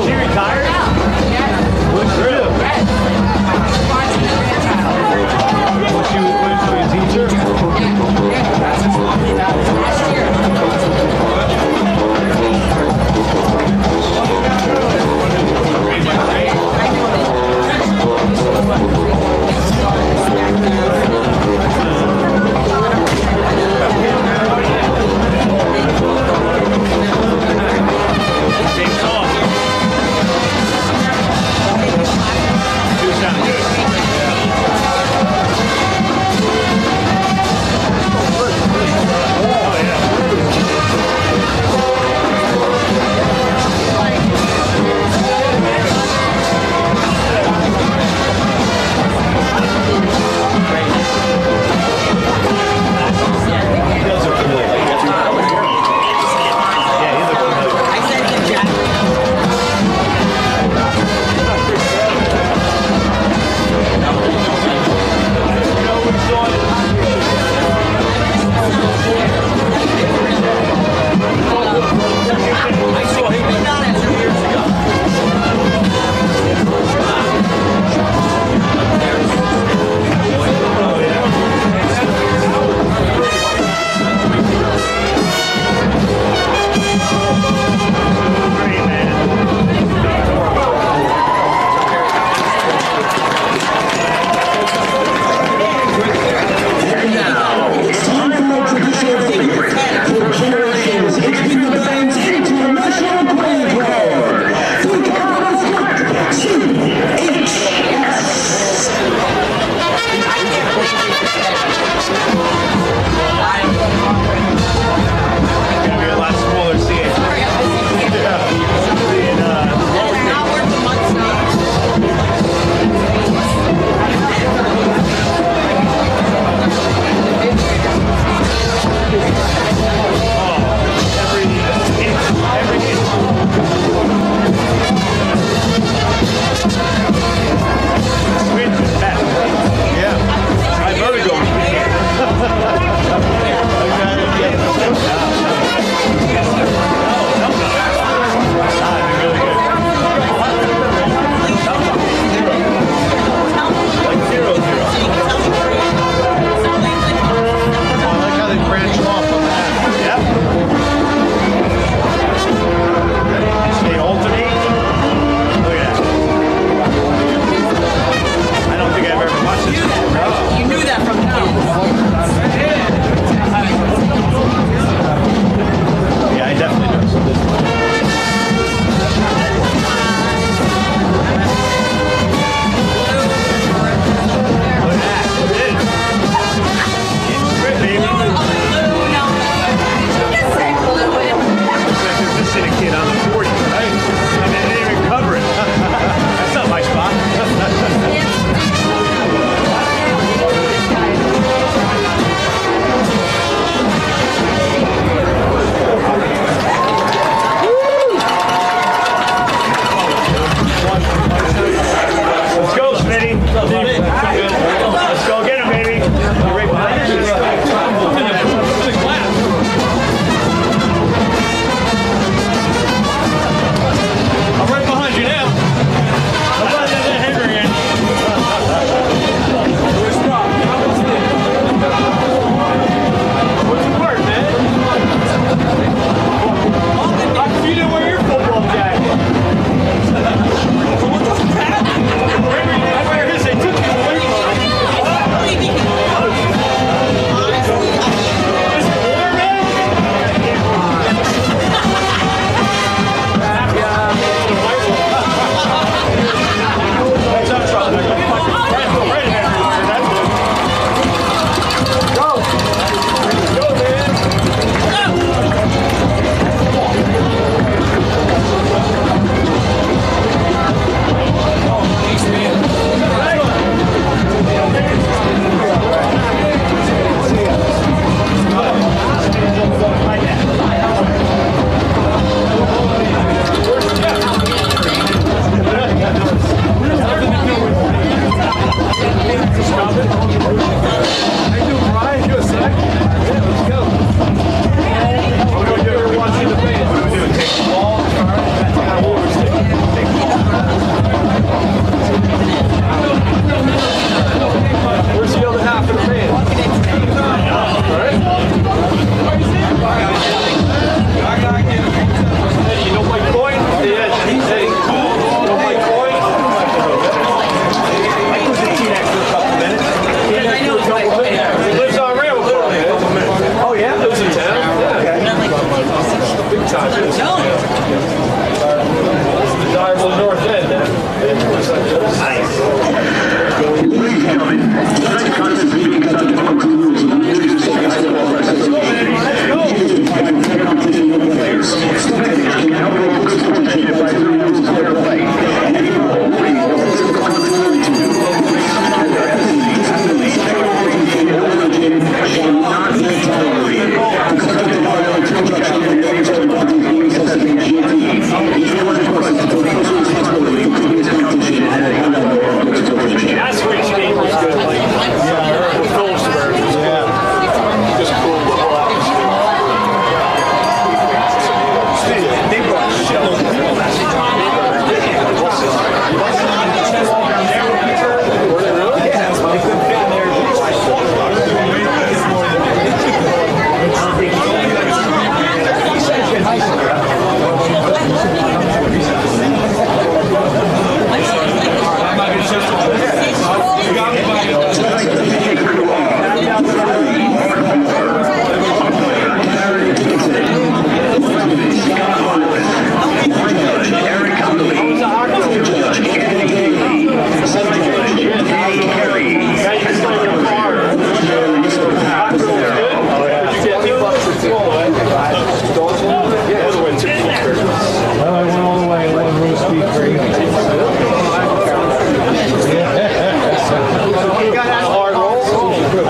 She retired? What'd she do?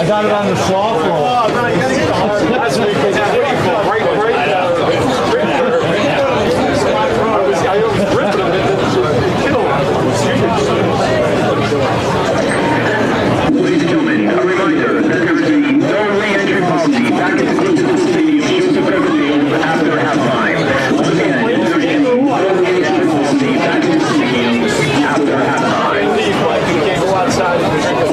I got it on the soft roll. Ladies and gentlemen, a reminder that there is a no re-entry policy back into the stadium to whatever field after halftime. Once again, there is a no re-entry policy back into the stadium after halftime. You can't go outside and drink a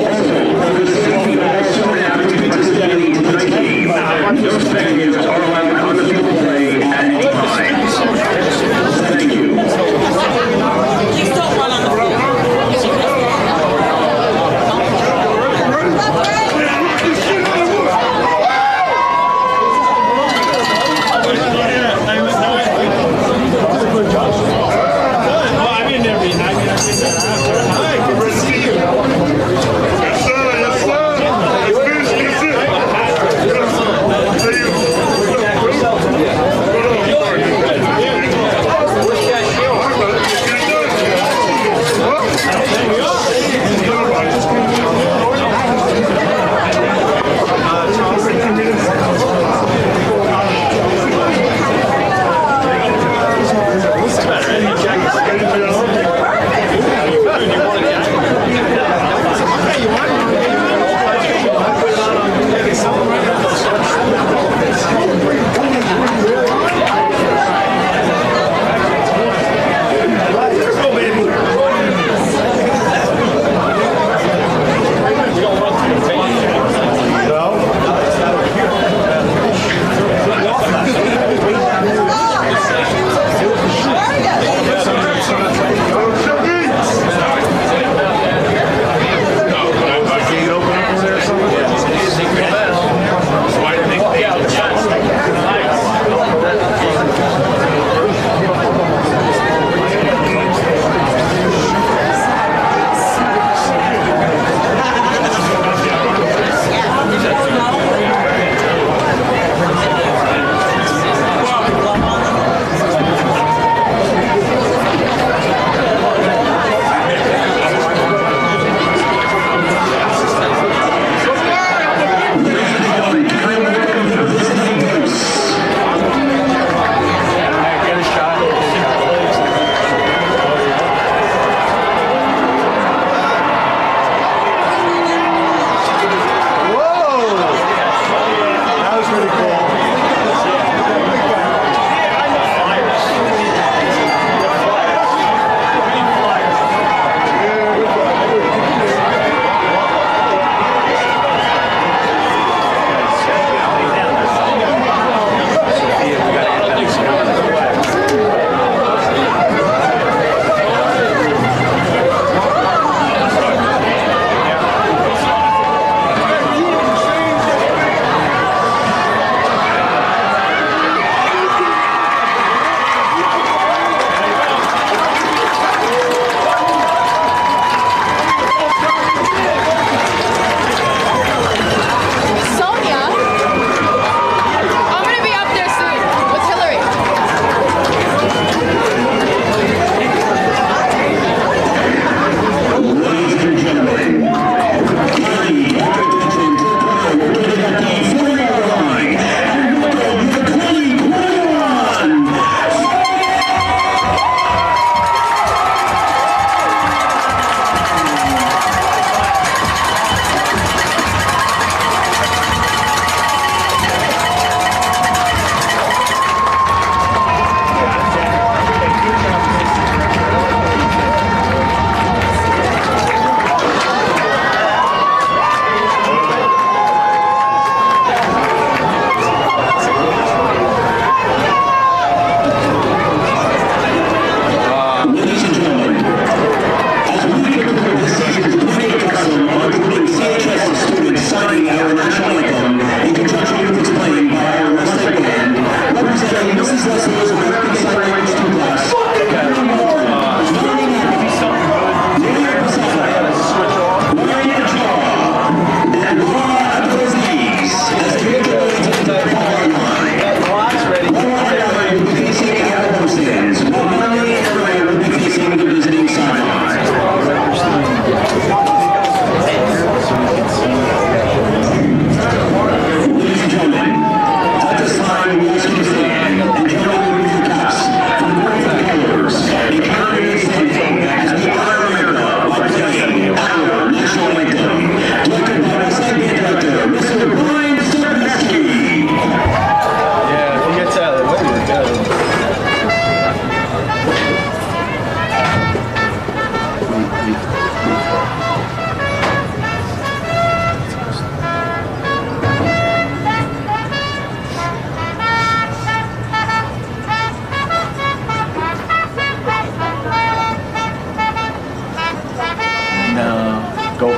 Go.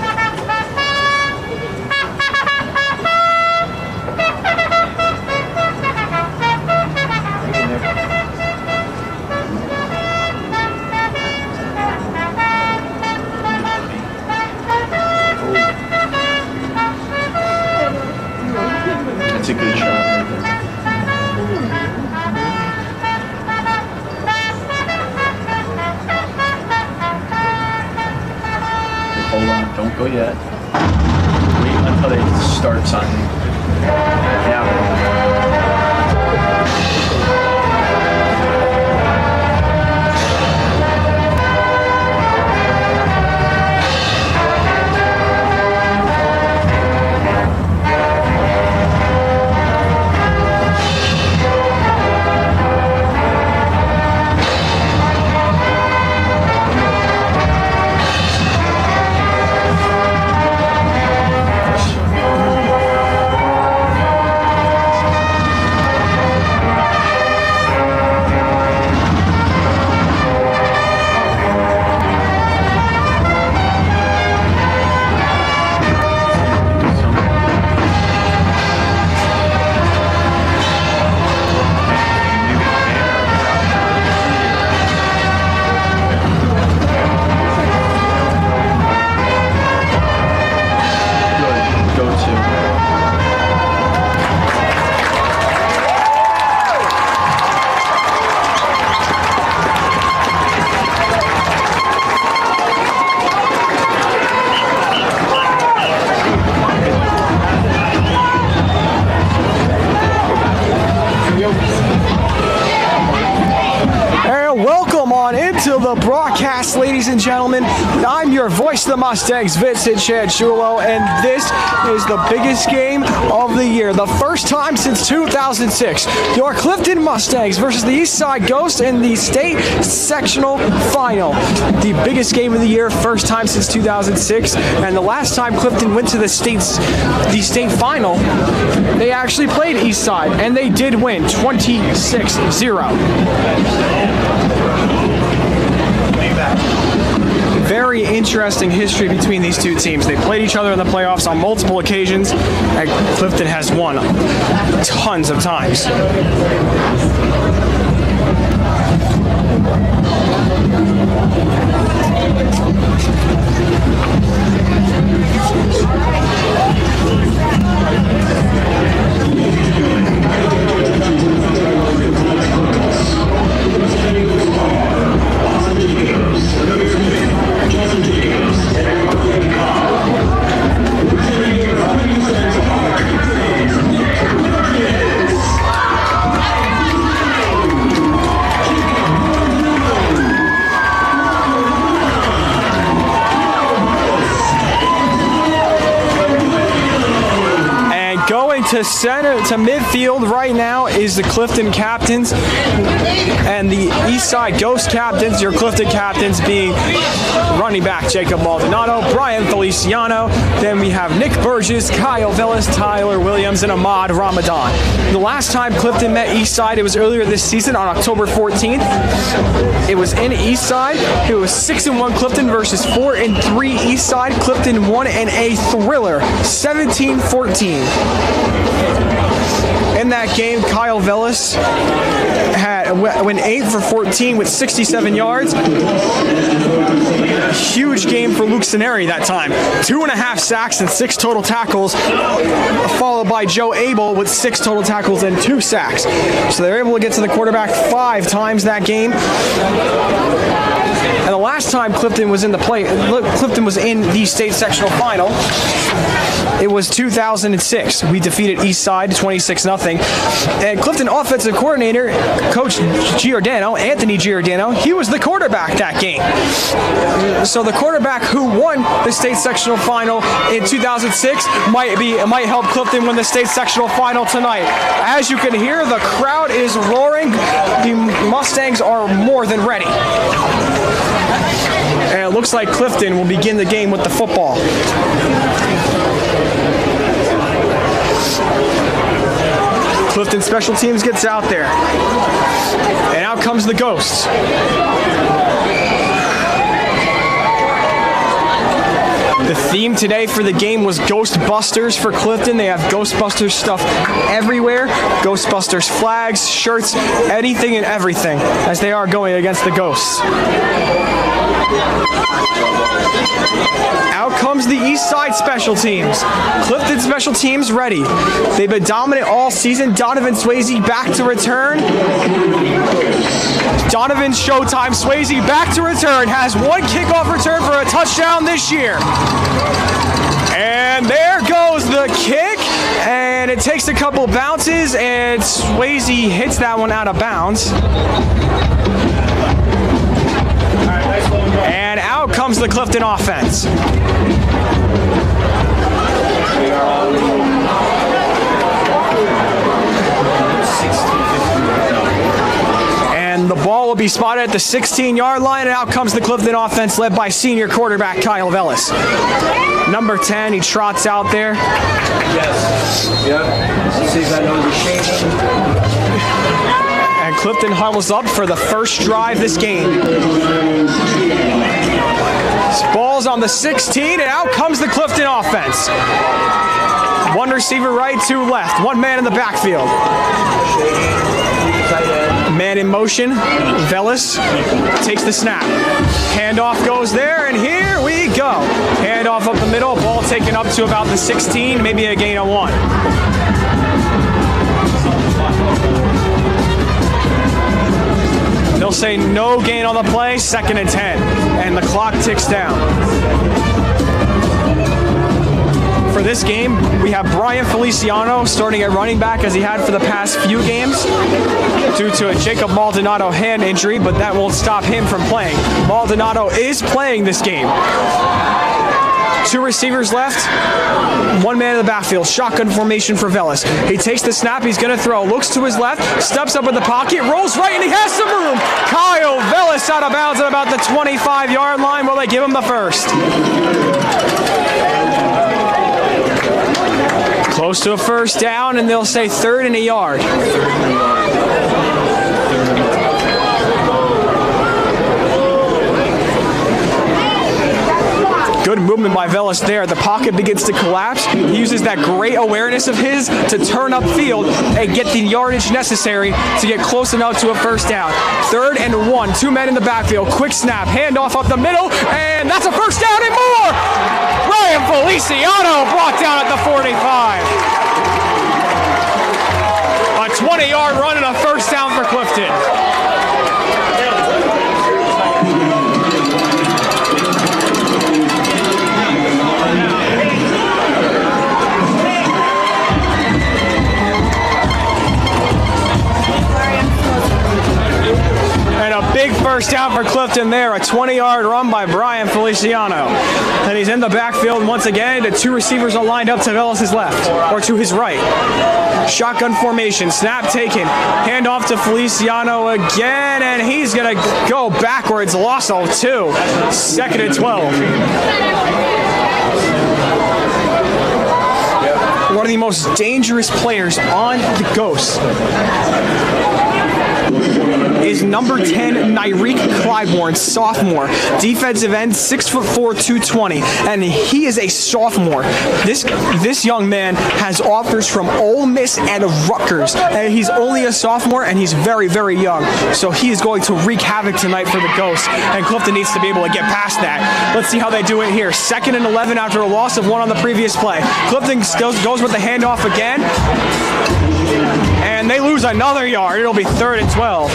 That's a good shot right there. Hold on, don't go yet. Wait until they start signing. Yeah. To the broadcast, ladies and gentlemen. I'm your voice of the Mustangs, Vincent Chanchulo, and this is the biggest game of the year. The first time since 2006. Your Clifton Mustangs versus the Eastside Ghosts in the state sectional final. The biggest game of the year, first time since 2006, and the last time Clifton went to the state final, they actually played Eastside, and they did win 26-0. Very interesting history between these two teams. They played each other in the playoffs on multiple occasions, and Clifton has won tons of times. To center, to midfield right now is the Clifton captains and the Eastside Ghost captains. Your Clifton captains being running back Jacob Maldonado, Brian Feliciano. Then we have Nick Burgess, Kyle Villas, Tyler Williams, and Ahmad Ramadan. The last time Clifton met Eastside, it was earlier this season on October 14th. It was in Eastside. It was 6-1 Clifton versus 4-3 Eastside. Clifton won in a thriller, 17-14. In that game, Kyle Villas went 8 for 14 with 67 yards. Huge game for Luke Sineri that time. 2.5 sacks and 6 total tackles, followed by Joe Abel with 6 total tackles and 2 sacks. So they were able to get to the quarterback 5 times that game. And the last time Clifton was in the state sectional final, it was 2006. We defeated Eastside 26-0. And Clifton offensive coordinator, Coach Anthony Giordano, he was the quarterback that game. So the quarterback who won the state sectional final in 2006 might help Clifton win the state sectional final tonight. As you can hear, the crowd is roaring. The Mustangs are more than ready. And it looks like Clifton will begin the game with the football. Clifton Special Teams gets out there. And out comes the The theme today for the game was Ghostbusters for Clifton. They have Ghostbusters stuff everywhere. Ghostbusters flags, shirts, anything and everything as they are going against the Ghosts. Out comes the Eastside special teams. Clifton special teams ready. They've been dominant all season. Donovan Swayze back to return. Donovan Showtime Swayze back to return. Has one kickoff return for a touchdown this year. And there goes the kick. And it takes a couple bounces and Swayze hits that one out of bounds. And out comes the Clifton offense. And the ball will be spotted at the 16-yard line, and out comes the Clifton offense led by senior quarterback Kyle Vellis. Number 10, he trots out there. Yes. Yep. Let's see if I know the shape. And Clifton huddles up for the first drive this game. Ball's on the 16, and out comes the Clifton offense. One receiver right, two left. One man in the backfield. Man in motion. Vellis takes the snap. Handoff goes there, and here we go. Handoff up the middle. Ball taken up to about the 16, maybe a gain of 1. They'll say no gain on the play, 2nd and 10, and the clock ticks down. For this game, we have Brian Feliciano starting at running back as he had for the past few games due to a Jacob Maldonado hand injury, but that won't stop him from playing. Maldonado is playing this game. 2 receivers left, 1 man in the backfield. Shotgun formation for Vellis. He takes the snap, he's going to throw. Looks to his left, steps up in the pocket, rolls right, and he has some room. Kyle Vellis out of bounds at about the 25-yard line. Will they give him the first? Close to a first down, and they'll say 3rd and a yard. Good movement by Vellis there. The pocket begins to collapse. He uses that great awareness of his to turn upfield and get the yardage necessary to get close enough to a first down. 3rd and 1. 2 men in the backfield. Quick snap. Handoff up the middle. And that's a first down and more. Brian Feliciano brought down at the 45. A 20-yard run and a first down for Clifton. And a big first down for Clifton there. A 20-yard run by Brian Feliciano. And he's in the backfield once again. The 2 receivers are lined up to Vellis' left, or to his right. Shotgun formation, snap taken. Handoff to Feliciano again, and he's going to go backwards. Loss of 2. 2nd and 12. One of the most dangerous players on the Ghosts is number 10, Nyreek Clybourne, sophomore. Defensive end, 6'4", 220, and he is a sophomore. This young man has offers from Ole Miss and Rutgers, and he's only a sophomore, and he's very, very young. So he is going to wreak havoc tonight for the Ghosts, and Clifton needs to be able to get past that. Let's see how they do it here. 2nd and 11 after a loss of 1 on the previous play. Clifton goes with the handoff again. And they lose another yard. It'll be 3rd and 12.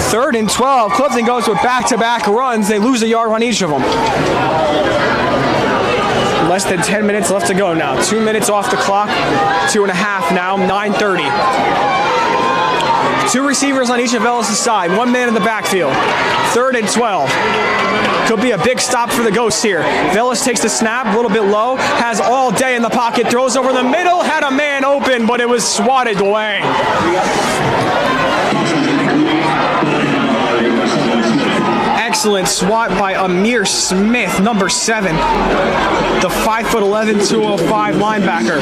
Third and 12. Clifton goes with back-to-back runs. They lose a yard on each of them. Less than 10 minutes left to go now. 2 minutes off the clock. 2.5 now. 9:30. 2 receivers on each of Vellis' side. 1 man in the backfield. 3rd and 12. Could be a big stop for the Ghosts here. Vellis takes the snap, a little bit low, has all day in the pocket, throws over the middle, had a man open, but it was swatted away. excellent swat by Amir Smith, number 7, the 5'11", 205 linebacker.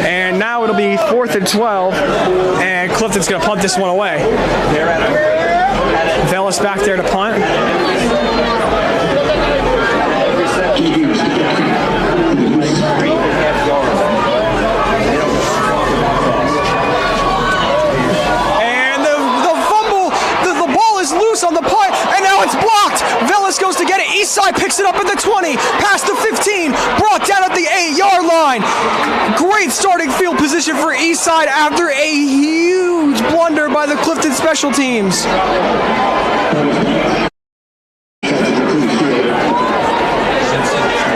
And now it'll be 4th and 12, and Clifton's going to punt this one away. Velas back there to punt. On the punt, and now it's blocked. Velas goes to get it. Eastside picks it up at the 20, past the 15, brought down at the 8-yard line. Great starting field position for Eastside after a huge blunder by the Clifton special teams.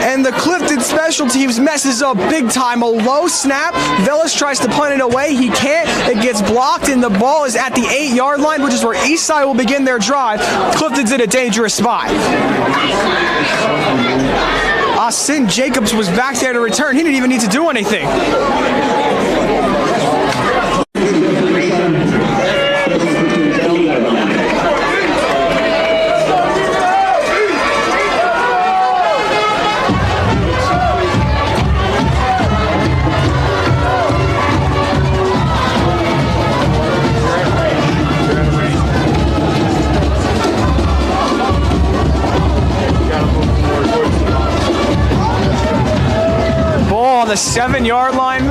And the Clifton special teams messes up big time. A low snap. Velas tries to punt it away. He can't. It gets blocked, and the ball is at the 8-yard line, which is where Eastside will begin their drive. Clifton's in a dangerous spot. Austin Jacobs was back there to return. He didn't even need to do anything. The 7-yard line.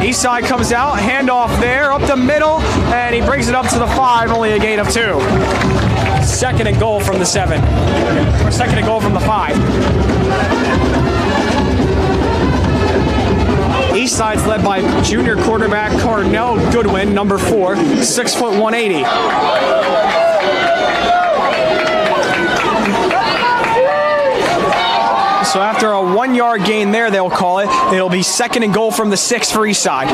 Eastside comes out, handoff there, up the middle, and he brings it up to the 5, only a gain of 2. 2nd and goal from the 7. Or 2nd and goal from the 5. Eastside's led by junior quarterback Cornell Goodwin, number 4, 6 foot 180. So after a 1-yard gain there, they'll call it. It'll be 2nd and goal from the 6 for Eastside.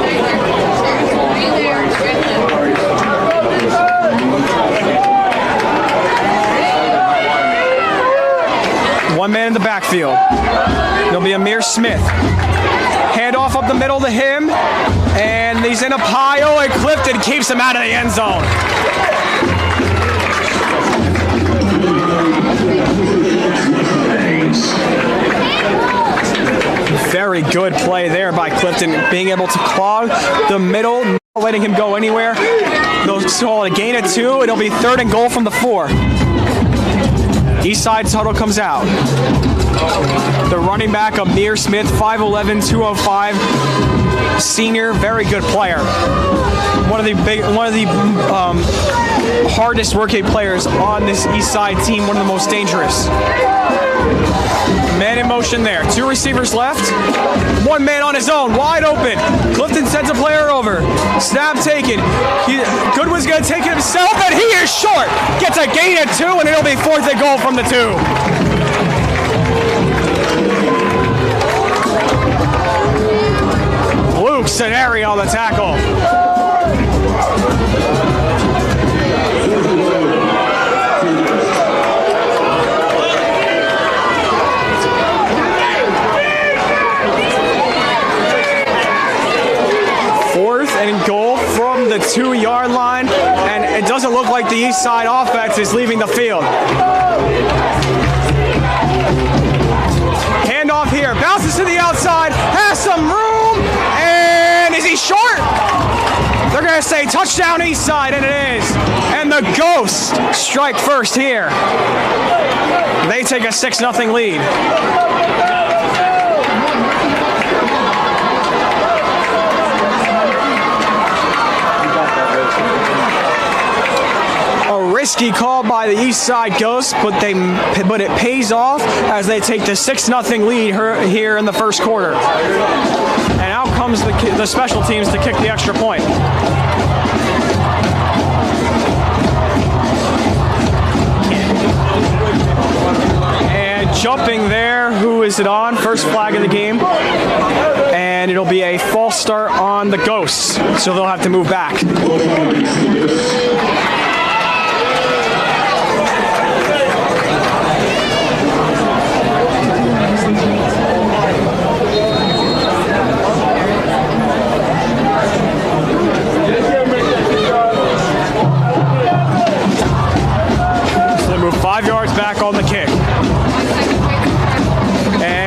One man in the backfield. It'll be Amir Smith. Handoff up the middle to him, and he's in a pile, and Clifton keeps him out of the end zone. Very good play there by Clifton, being able to clog the middle, not letting him go anywhere. They'll call a gain of 2. It'll be 3rd and goal from the 4. Eastside's huddle comes out. The running back, Amir Smith, 5'11", 205, senior, very good player. One of the hardest working players on this Eastside team, one of the most dangerous. Man in motion there. 2 receivers left. 1 man on his own, wide open. Clifton sends a player over. Snap taken. Goodwin's going to take it himself, and he is short. Gets a gain of 2, and it'll be 4th and goal from the 2. Luke Scenari on the tackle. And goal from the 2-yard line, and it doesn't look like the Eastside offense is leaving the field. Handoff here, bounces to the outside, has some room, and is he short? They're going to say touchdown Eastside, and it is. And the Ghosts strike first here. They take a 6-0 lead. Risky call by the Eastside Ghosts, but it pays off as they take the 6-0 lead here in the first quarter. And out comes the special teams to kick the extra point. And jumping there, who is it on? First flag of the game. And it'll be a false start on the Ghosts, so they'll have to move back.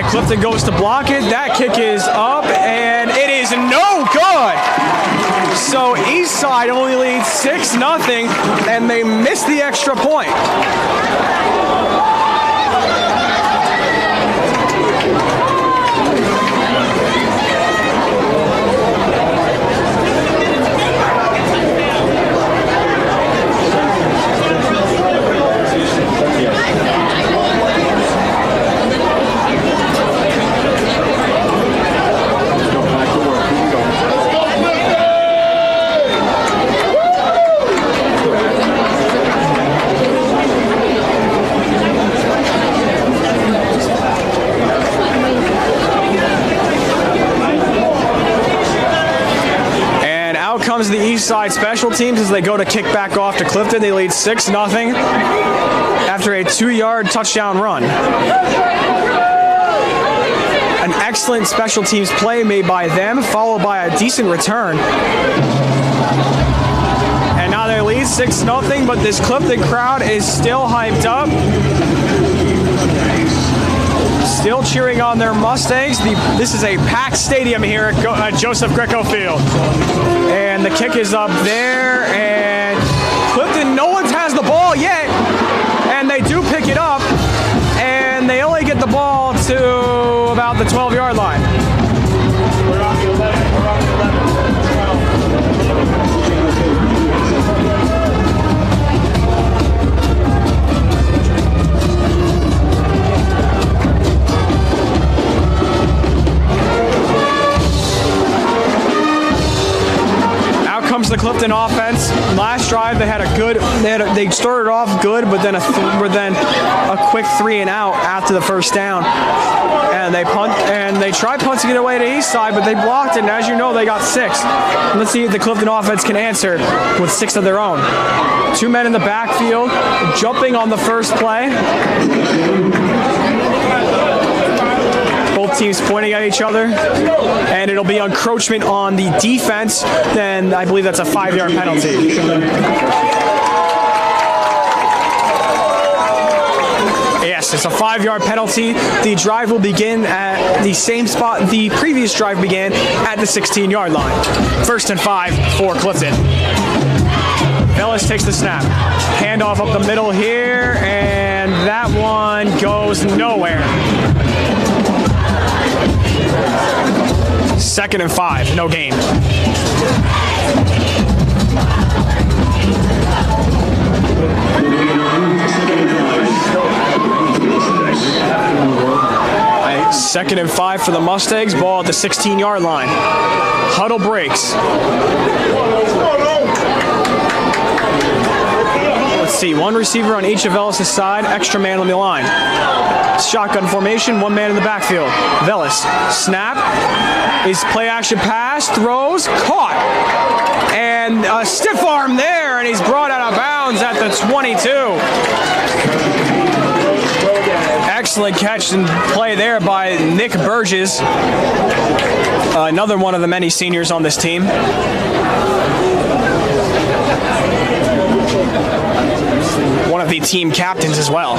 Clifton goes to block it. That kick is up, and it is no good. So Eastside only leads 6-0, and they miss the extra point. Comes the Eastside special teams as they go to kick back off to Clifton. They lead 6-0 after a 2-yard touchdown run. An excellent special teams play made by them, followed by a decent return. And now they lead 6-0, but this Clifton crowd is still hyped up. Still cheering on their Mustangs. This is a packed stadium here at Joseph Greco Field. And the kick is up there, and Clifton, no one has the ball yet, and they do pick it up, and they only get the ball to about the 12-yard line. We're on the 11. We're on the 11. Comes the Clifton offense. Last drive they had a good. They started off good, but then a quick 3 and out after the first down, and they tried punting it away to Eastside, but they blocked it. And as you know, they got 6. Let's see if the Clifton offense can answer with 6 of their own. 2 men in the backfield, jumping on the first play. Both teams pointing at each other, and it'll be encroachment on the defense. Then I believe that's a 5-yard penalty. Yes, it's a 5-yard penalty. The drive will begin at the same spot the previous drive began, at the 16-yard line. 1st and 5 for Clifton. Ellis takes the snap. Handoff up the middle here, and that one goes nowhere. 2nd and 5, no gain. Second and 5 for the Mustangs. Ball at the 16-yard line. Huddle breaks. Let's see, 1 receiver on each of Ellis' side, extra man on the line. Shotgun formation, 1 man in the backfield. Velis, snap, is play action pass, throws, caught. And a stiff arm there, and he's brought out of bounds at the 22. Excellent catch and play there by Nick Burgess, another one of the many seniors on this team. One of the team captains as well.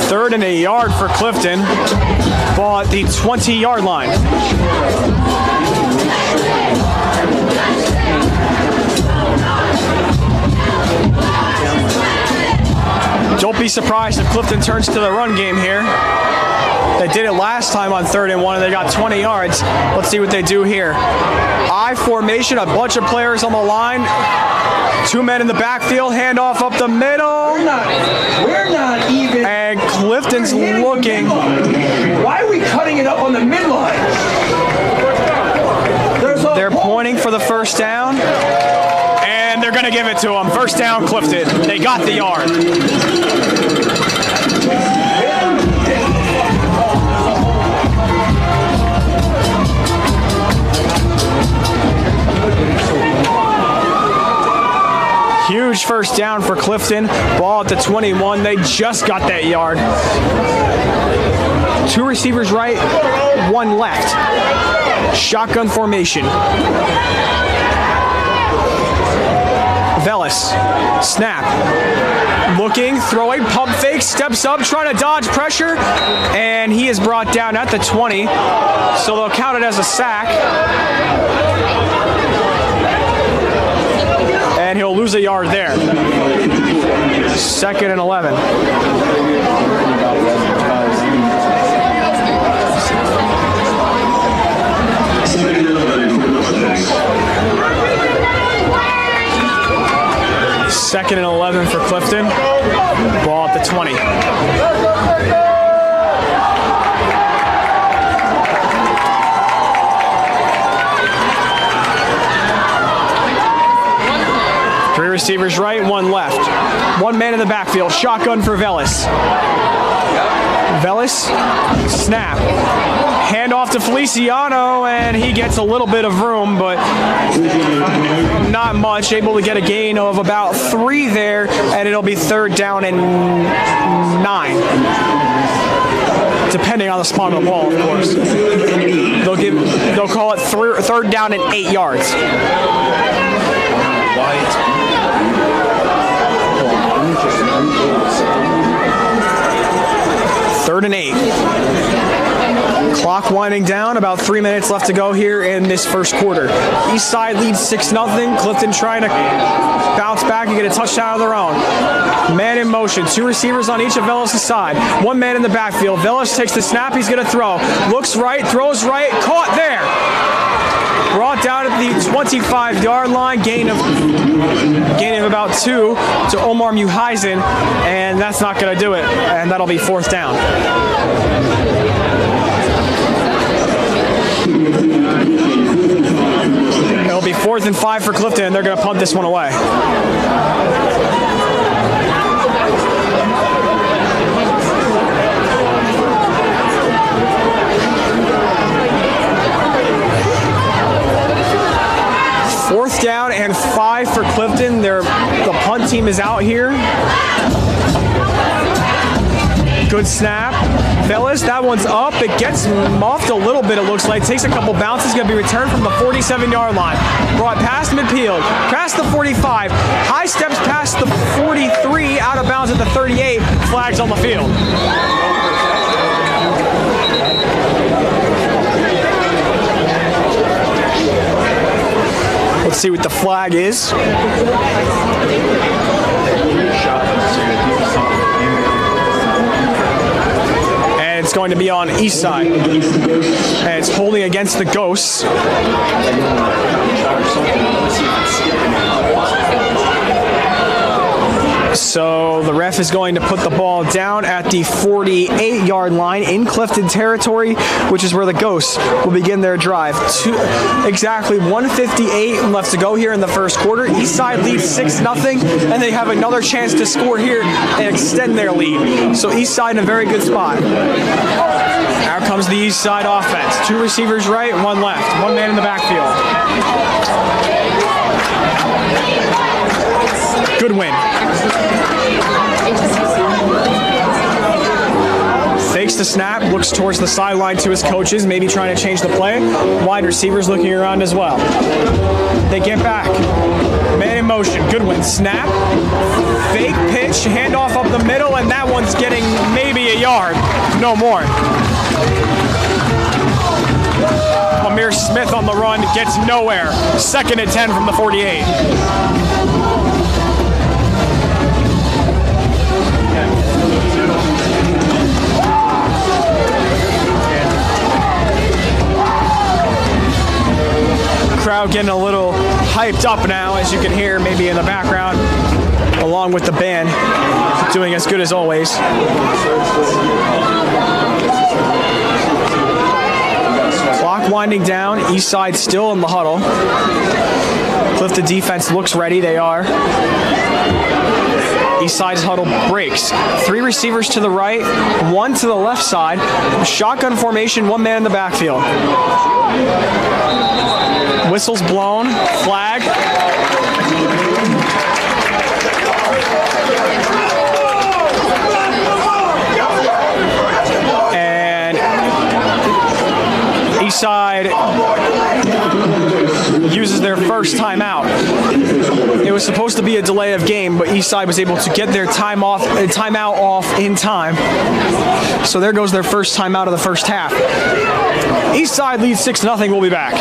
3rd and a yard for Clifton. Ball at the 20-yard line. Don't be surprised if Clifton turns to the run game here. They did it last time on 3rd and 1, and they got 20 yards. Let's see what they do here. I formation, a bunch of players on the line. 2 men in the backfield, handoff up the middle. We're not even. And Clifton's looking. Why are we cutting it up on the midline? They're pointing for the first down. And they're going to give it to them. First down, Clifton. They got the yard. Huge first down for Clifton. Ball at the 21. They just got that yard. 2 receivers right, 1 left. Shotgun formation. Velis, snap. Looking, throwing, pump fake, steps up, trying to dodge pressure, and he is brought down at the 20, so they'll count it as a sack. And he'll lose a yard there. 2nd and 11. Second and 11 for Clifton. Ball at the 20. Three receivers right, one left. One man in the backfield. Shotgun for Velis. Velis, snap. Hand off to Feliciano, and he gets a little bit of room, but not much. Able to get a gain of about 3 there, and it'll be 3rd down and 9. Depending on the spot of the ball, of course. They'll call it 3rd down and 8 yards. 3rd and 8. Clock winding down, about 3 minutes left to go here in this first quarter. Eastside leads 6-0. Clifton trying to bounce back and get a touchdown of their own. Man in motion, 2 receivers on each of Velis' side. One man in the backfield. Velis takes the snap, he's going to throw. Looks right, throws right, caught there. Brought down at the 25-yard line, gain of about 2 to Omar Muhaizen, and that's not going to do it, and that'll be 4th down. It'll be 4th and 5 for Clifton, and they're going to punt this one away. Fourth down and 5 for Clifton. The punt team is out here. Good snap. Velis, that one's up. It gets muffed a little bit, it looks like. Takes a couple bounces. Going to be returned from the 47-yard line. Brought past midfield. Past the 45. High steps past the 43. Out of bounds at the 38. Flags on the field. Let's see what the flag is. And it's going to be on Eastside. And it's holding against the Ghosts. So the ref is going to put the ball down at the 48-yard line in Clifton territory, which is where the Ghosts will begin their drive. Exactly 1:58 left to go here in the first quarter. Eastside leads 6-0, and they have another chance to score here and extend their lead. So Eastside in a very good spot. Out comes the Eastside offense. 2 receivers right, 1 left. 1 man in the backfield. Good win. Fakes the snap, looks towards the sideline to his coaches, maybe trying to change the play. Wide receivers looking around as well. They get back. Man in motion. Goodwin. Snap. Fake pitch. Handoff up the middle, and that one's getting maybe a yard. No more. Amir Smith on the run gets nowhere. 2nd and 10 from the 48. Crowd getting a little hyped up now, as you can hear maybe in the background, along with the band doing as good as always. Clock winding down, Eastside still in the huddle. Clifton defense looks ready, they are. Eastside's huddle breaks. 3 receivers to the right, 1 to the left side. Shotgun formation, 1 man in the backfield. Whistles blown, flag. And Eastside uses their first timeout. It was supposed to be a delay of game, but Eastside was able to get their timeout off in time. So there goes their first timeout of the first half. Eastside leads 6-0. We'll be back.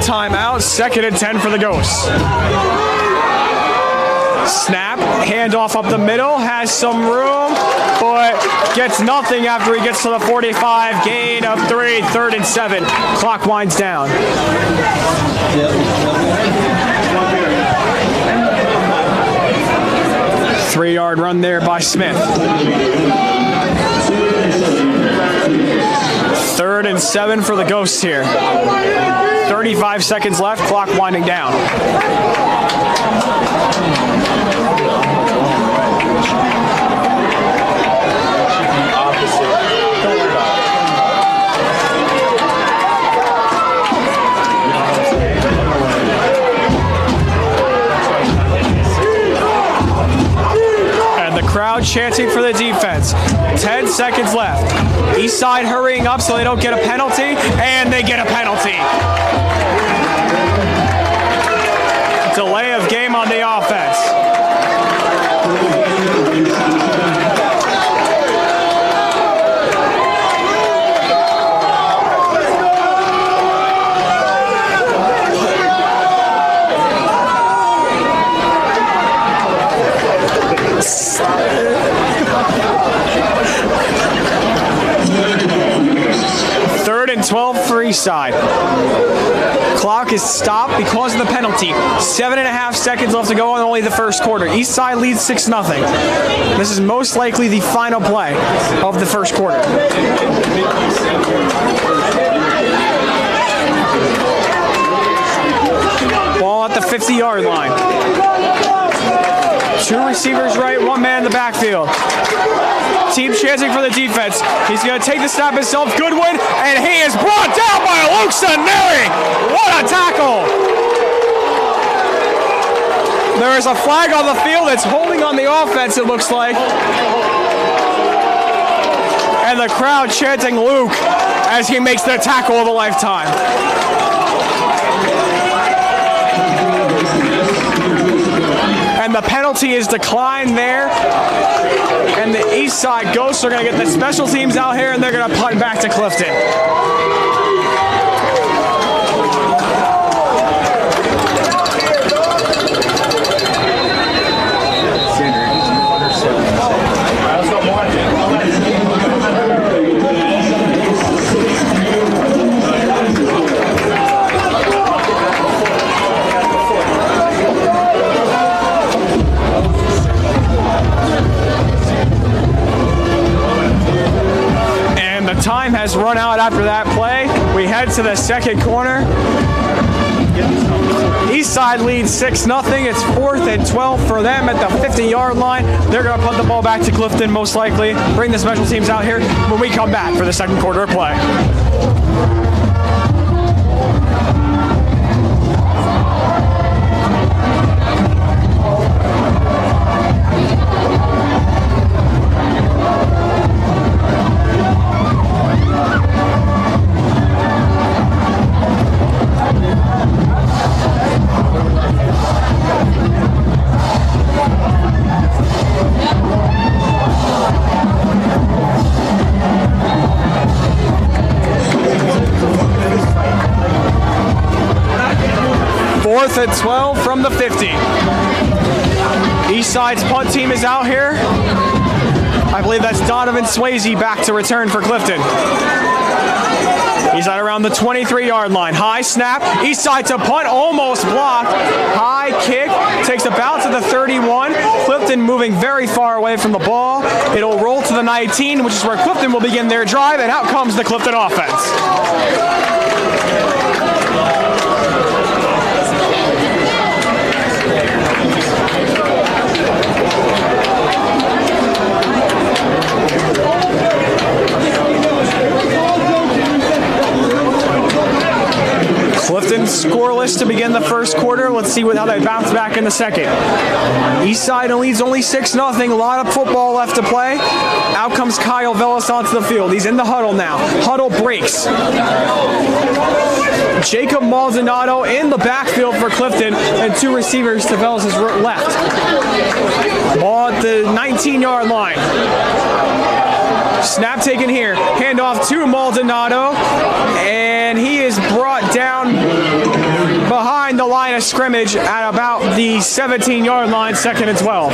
Timeout, 2nd and 10 for the Ghosts. Snap, handoff up the middle, has some room, but gets nothing after he gets to the 45. Gain of 3, 3rd and 7. Clock winds down. Three-yard run there by Smith. 3rd and 7 for the Ghosts here. 35 seconds left, clock winding down. And the crowd chanting for the defense. 10 seconds left. Eastside hurrying up so they don't get a penalty, and they get a penalty. Delay of game on the offense. Third and 12 for Eastside. Clock is stopped because of the penalty. 7.5 seconds left to go in only the first quarter. Eastside leads 6-0. This is most likely the final play of the first quarter. Ball at the 50-yard line. 2 receivers right, 1 man in the backfield. Team chanting for the defense. He's going to take the snap himself. Goodwin, and he is brought down by Luke Saneri. What a tackle! There is a flag on the field that's holding on the offense, it looks like. And the crowd chanting Luke as he makes the tackle of a lifetime. And the penalty is declined there. And the Eastside Ghosts are going to get the special teams out here, and they're going to punt back to Clifton. Time has run out after that play. We head to the second corner. Eastside leads 6-0. It's 4th and 12 for them at the 50-yard line. They're going to punt the ball back to Clifton most likely. Bring the special teams out here when we come back for the second quarter of play. Fourth and 12 from the 50. Eastside's punt team is out here. I believe that's Donovan Swayze back to return for Clifton. He's at around the 23-yard line. High snap, Eastside to punt, almost blocked. High kick, takes a bounce at the 31. Clifton moving very far away from the ball. It'll roll to the 19, which is where Clifton will begin their drive, and out comes the Clifton offense. Clifton scoreless to begin the first quarter. Let's see how they bounce back in the second. Eastside leads only 6-0. A lot of football left to play. Out comes Kyle Vellis onto the field. He's in the huddle now. Huddle breaks. Jacob Maldonado in the backfield for Clifton, and 2 receivers to Vellis' left. Ball at the 19-yard line. Snap taken here. Handoff to Maldonado, and he is brought down behind the line of scrimmage at about the 17-yard line, 2nd and 12.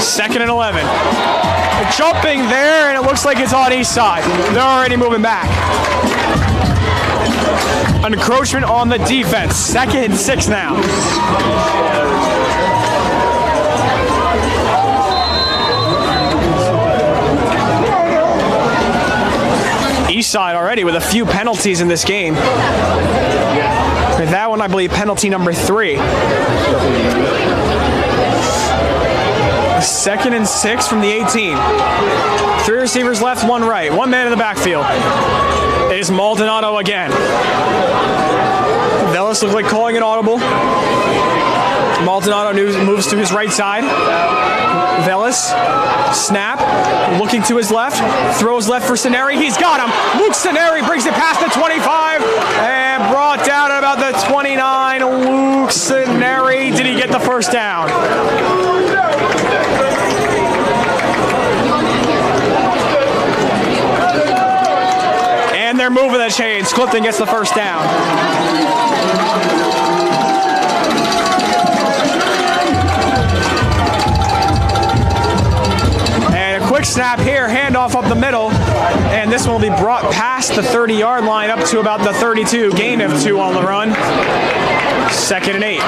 Second and 11. They're jumping there, and it looks like it's on Eastside. They're already moving back. An encroachment on the defense. 2nd and 6 now. Eastside already with a few penalties in this game. That one, I believe, penalty number 3. 2nd and 6 from the 18. 3 receivers left, 1 right. 1 man in the backfield. It is Maldonado again. Vellis looked like calling an audible. Maldonado moves to his right side. Vellis, snap, looking to his left, throws left for Saneri. He's got him. Luke Saneri brings it past the 25 and brought down at about the 29. Luke Saneri, did he get the first down? And they're moving the chains. Clifton gets the first down. And a quick snap here, handoff up the middle, and this one will be brought past the 30-yard line up to about the 32. Gain of 2 on the run. 2nd and 8.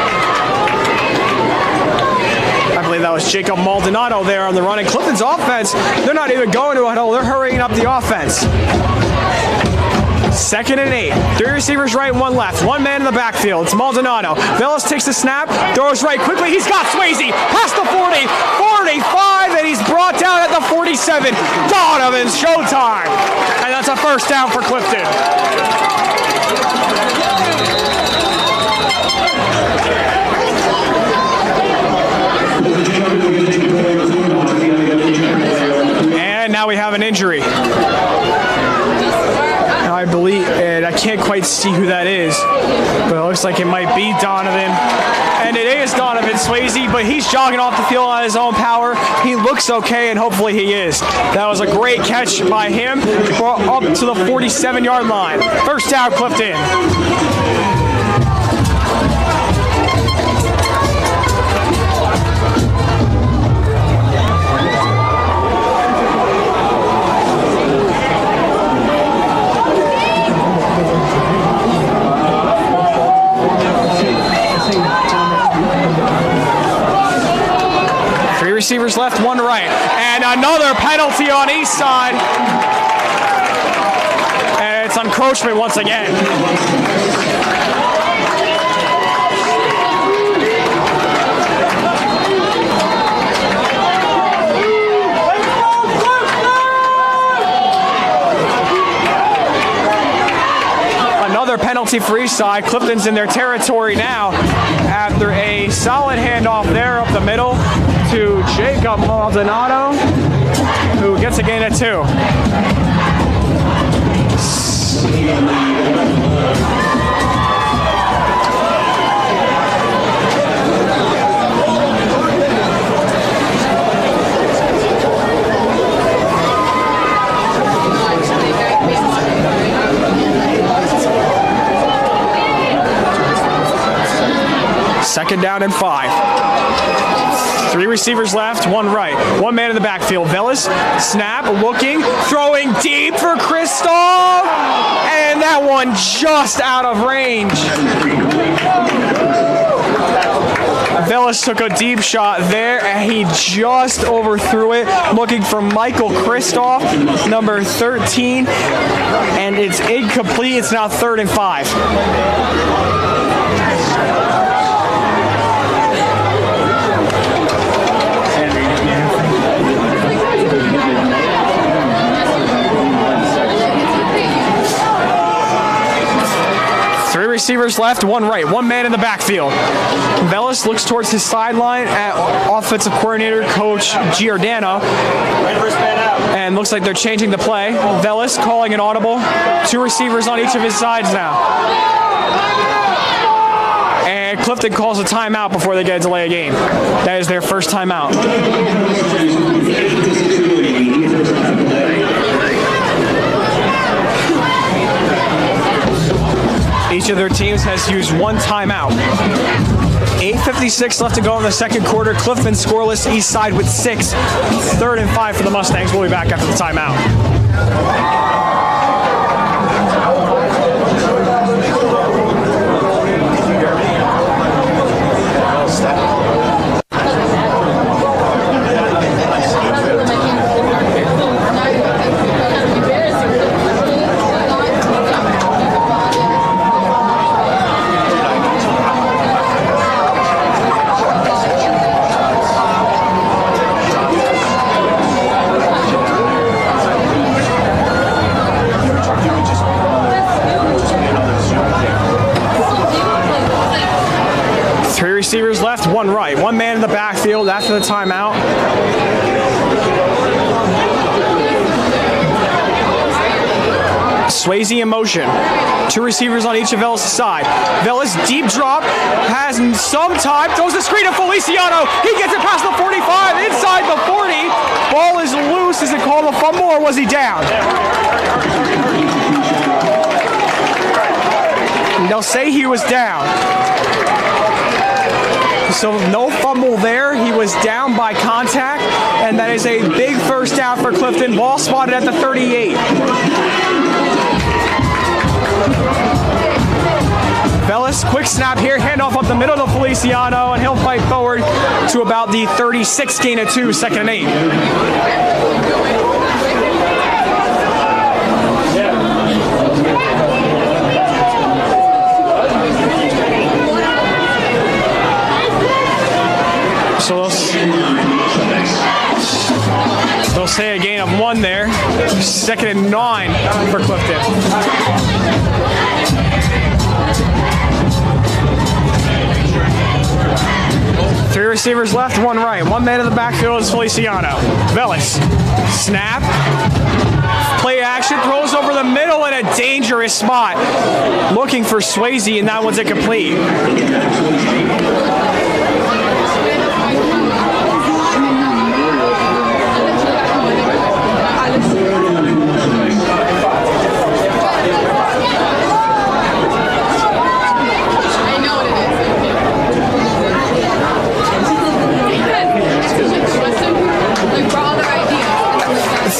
I believe that was Jacob Maldonado there on the run. And Clifton's offense, they're not even going to a huddle. They're hurrying up the offense. 2nd and 8. 3 receivers right, 1 left. 1 man in the backfield. It's Maldonado. Vellis takes the snap, throws right quickly. He's got Swayze past the 40, 45, and he's brought down at the 47. Donovan's showtime. And that's a first down for Clifton. And now we have an injury. I believe, and I can't quite see who that is, but it looks like it might be Donovan. And it is Donovan Swayze, but he's jogging off the field on his own power. He looks okay, and hopefully he is. That was a great catch by him, brought up to the 47-yard line. First down, Clifton. Receivers left, 1 right, and another penalty on Eastside, and it's encroachment once again. Another penalty for Eastside. Clifton's in their territory now after a solid handoff there up the middle to Jacob Maldonado, who gets a gain of 2. Second down and 5. 3 receivers left, 1 right. 1 man in the backfield. Velas, snap, looking, throwing deep for Kristoff. And that one just out of range. Velas took a deep shot there, and he just overthrew it, looking for Michael Kristoff, number 13, and it's incomplete. It's now 3rd and 5. Receivers left, 1 right, 1 man in the backfield. Velas looks towards his sideline at offensive coordinator coach Giordano, and looks like they're changing the play. Velas calling an audible. 2 receivers on each of his sides now. And Clifton calls a timeout before they get a delay of game. That is their first timeout. Each of their teams has used 1 timeout. 8:56 left to go in the second quarter. Clifton scoreless, Eastside with 6. 3rd and 5 for the Mustangs. We'll be back after the timeout. Receivers left, 1 right. 1 man in the backfield after the timeout. Swayze in motion. 2 receivers on each of Velas' side. Velas deep drop, has some time, throws the screen to Feliciano. He gets it past the 45, inside the 40. Ball is loose. Is it called a fumble or was he down? They'll say he was down. So no fumble there. He was down by contact, and that is a big first down for Clifton. Ball spotted at the 38. Velas, quick snap here, handoff up the middle to Feliciano, and he'll fight forward to about the 36, gain of 2, 2nd and 8. So they'll say a gain of 1 there. 2nd and 9 for Clifton. Three receivers left, 1 right. 1 man in the backfield is Feliciano. Velas, snap. Play action, throws over the middle in a dangerous spot. Looking for Swayze, and that one's incomplete.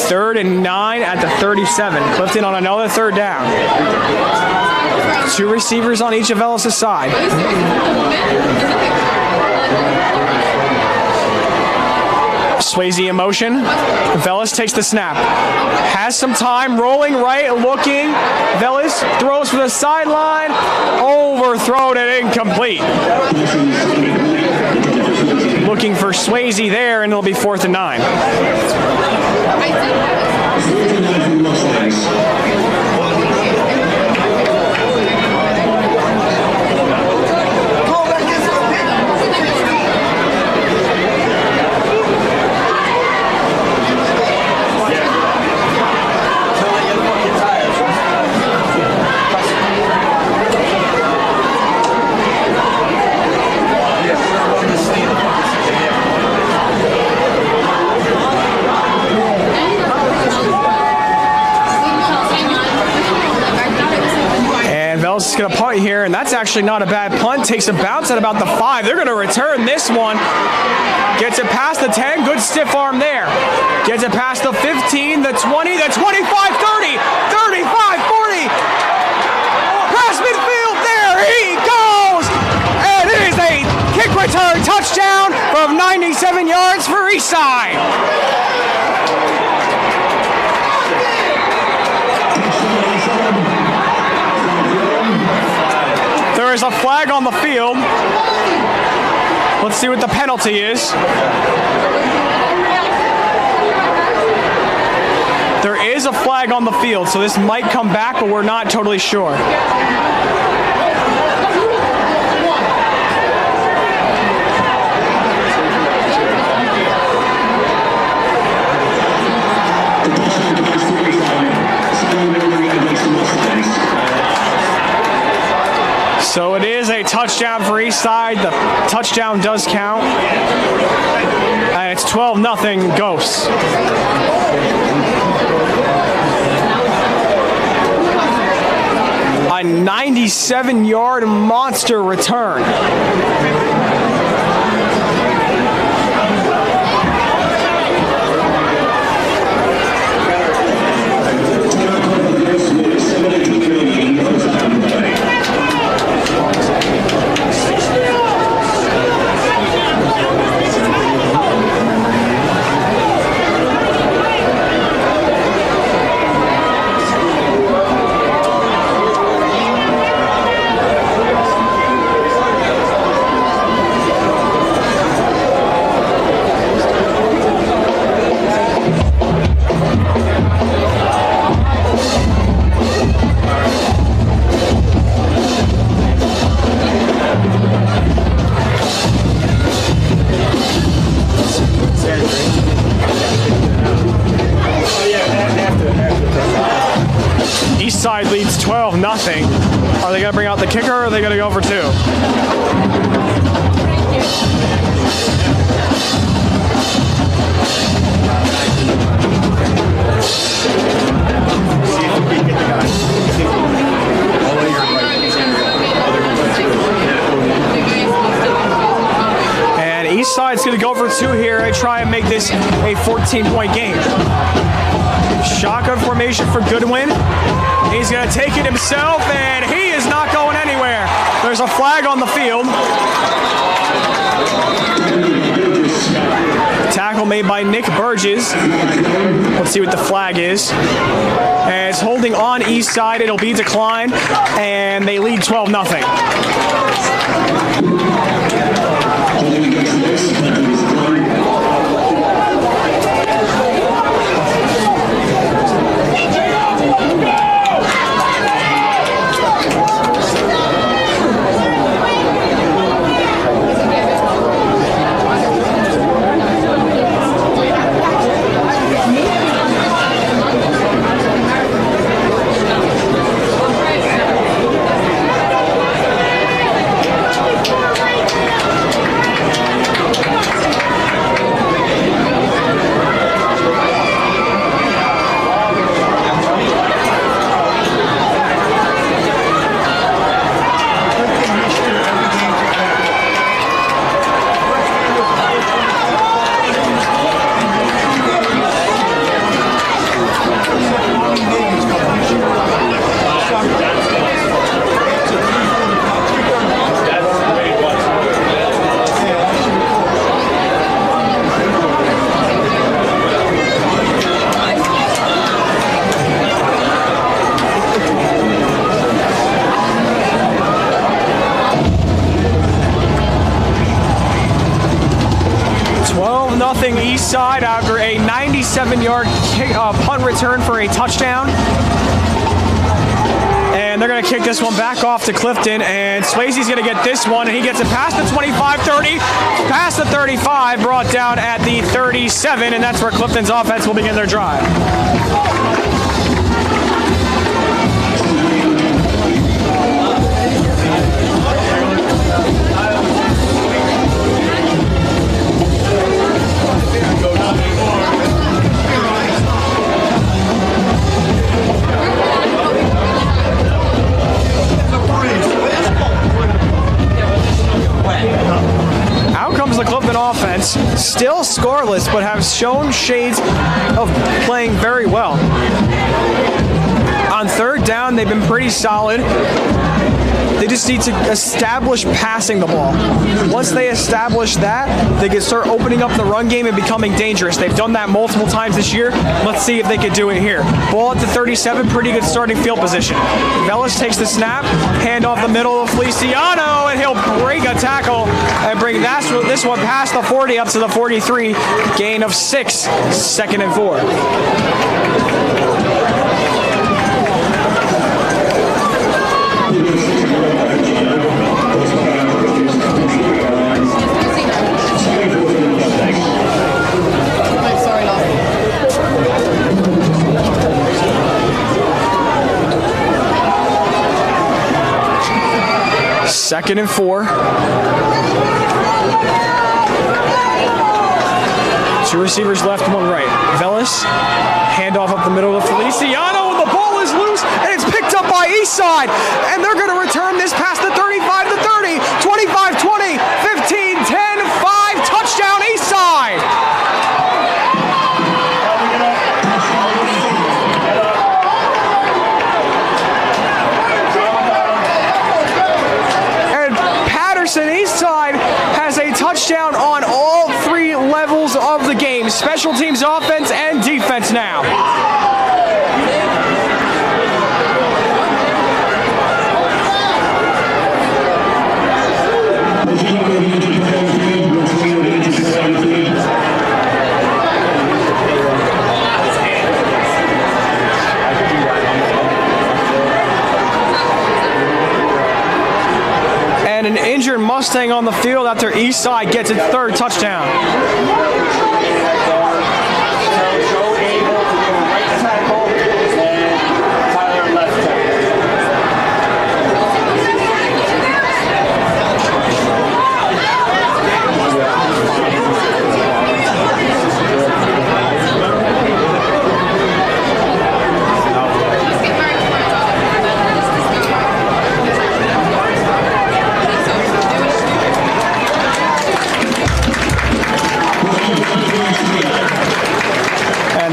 Third and 9 at the 37. Clifton on another 3rd down. 2 receivers on each of Velas' side. Swayze in motion. Velas takes the snap. Has some time, rolling right, looking. Velas throws for the sideline. Overthrown and incomplete. Looking for Swayze there, and it'll be 4th and 9. Bell's just going to punt here, and that's actually not a bad punt. Takes a bounce at about the 5. They're going to return this one. Gets it past the 10. Good stiff arm there. Gets it past the 15, the 20, the 25, 30, 35, 40. Past midfield. There he goes. And it is a kick return touchdown from 97 yards for Eastside. There is a flag on the field. Let's see what the penalty is. There is a flag on the field, so this might come back, but we're not totally sure. So it is a touchdown for Eastside. The touchdown does count. And it's 12-0 Ghosts. A 97-yard monster return. Eastside leads 12-0. Are they going to bring out the kicker or are they going to go for 2? And Eastside's going to go for 2 here and try and make this a 14-point game. Shotgun formation for Goodwin. He's going to take it himself, and he is not going anywhere. There's a flag on the field. Tackle made by Nick Burgess. Let's see what the flag is. And it's holding on Eastside. It'll be declined, and they lead 12-0. Eastside after a 97-yard punt return for a touchdown. And they're going to kick this one back off to Clifton, and Swayze's going to get this one, and he gets it past the 25, 30, past the 35, brought down at the 37, and that's where Clifton's offense will begin their drive. still scoreless, but have shown shades of playing very well. On third down, they've been pretty solid. They just need to establish passing the ball. Once they establish that, they can start opening up the run game and becoming dangerous. They've done that multiple times this year. Let's see if they can do it here. Ball at the 37, pretty good starting field position. Velas takes the snap, hand off the middle of Feliciano, and he'll break a tackle and bring this one past the 40 up to the 43. Gain of 6, 2nd and 4. Second and 4. Two receivers left, one right. Velas, handoff up the middle of Feliciano, and the ball is loose, and it's picked up by Eastside, and they're going to return this past the 35 to 30, 25, 20, 15, 10, 5, touchdown Eastside. Eastside has a touchdown on all 3 levels of the game. Special teams, offense, and defense now. And an injured Mustang on the field after Eastside gets its 3rd touchdown.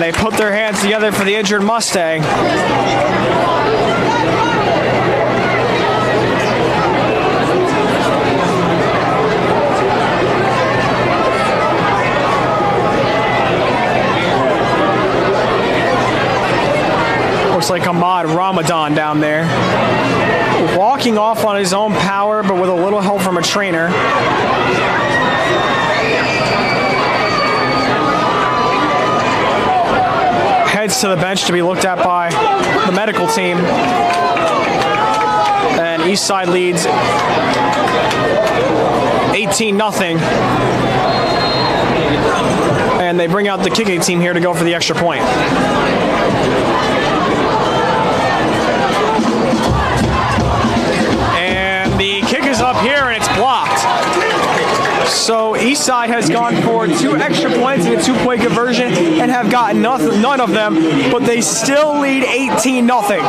They put their hands together for the injured Mustang. Looks like Ahmad Ramadan down there. Walking off on his own power, but with a little help from a trainer. Heads to the bench to be looked at by the medical team. And Eastside leads 18-0. And they bring out the kicking team here to go for the extra point. And the kick is up here and it's blocked. So Eastside has gone for 2 extra points in a 2-point conversion and have gotten none of them, but they still lead 18-0.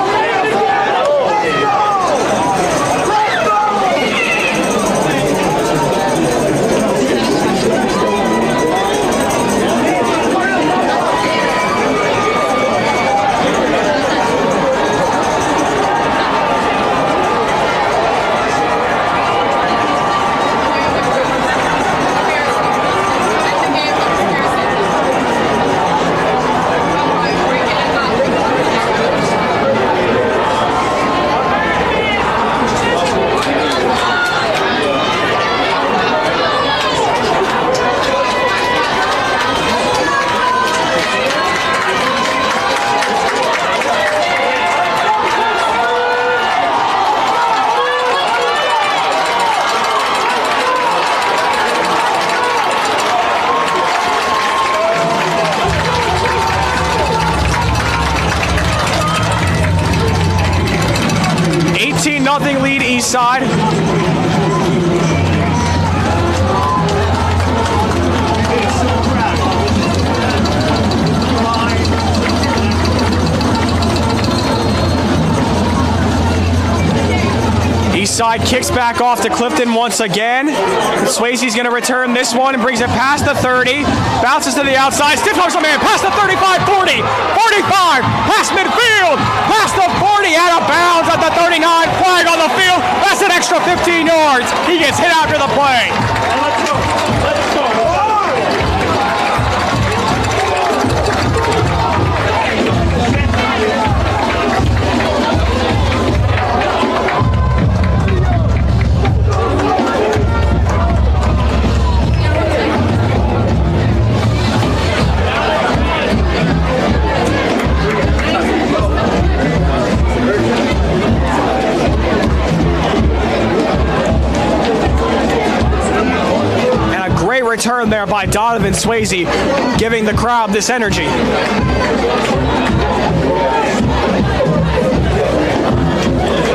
18-0 lead Eastside. Eastside kicks back off to Clifton once again. Swayze's going to return this one and brings it past the 30. Bounces to the outside. Stiff arms the man past the 35, 40, 45, past midfield, past the 40, out of bounds at the 39. Flag on the field. That's an extra 15 yards. He gets hit after the play. Let's go. Let's go. Return there by Donovan Swayze, giving the crowd this energy.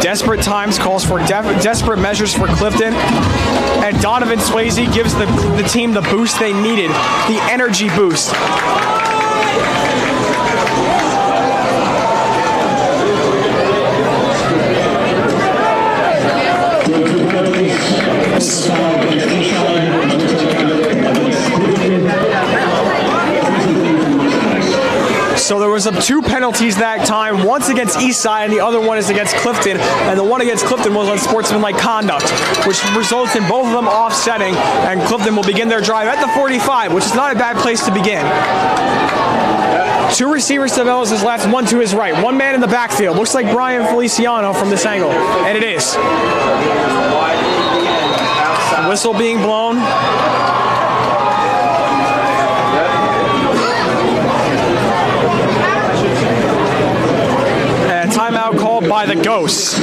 Desperate times calls for desperate measures for Clifton, and Donovan Swayze gives the team the boost they needed, the energy boost. So there was two penalties that time, once against Eastside and the other one is against Clifton, and the one against Clifton was unsportsmanlike conduct, which results in both of them offsetting, and Clifton will begin their drive at the 45, which is not a bad place to begin. Two receivers to Velez' left, one to his right. One man in the backfield. Looks like Brian Feliciano from this angle, and it is. Whistle being blown. And timeout called by the Ghosts.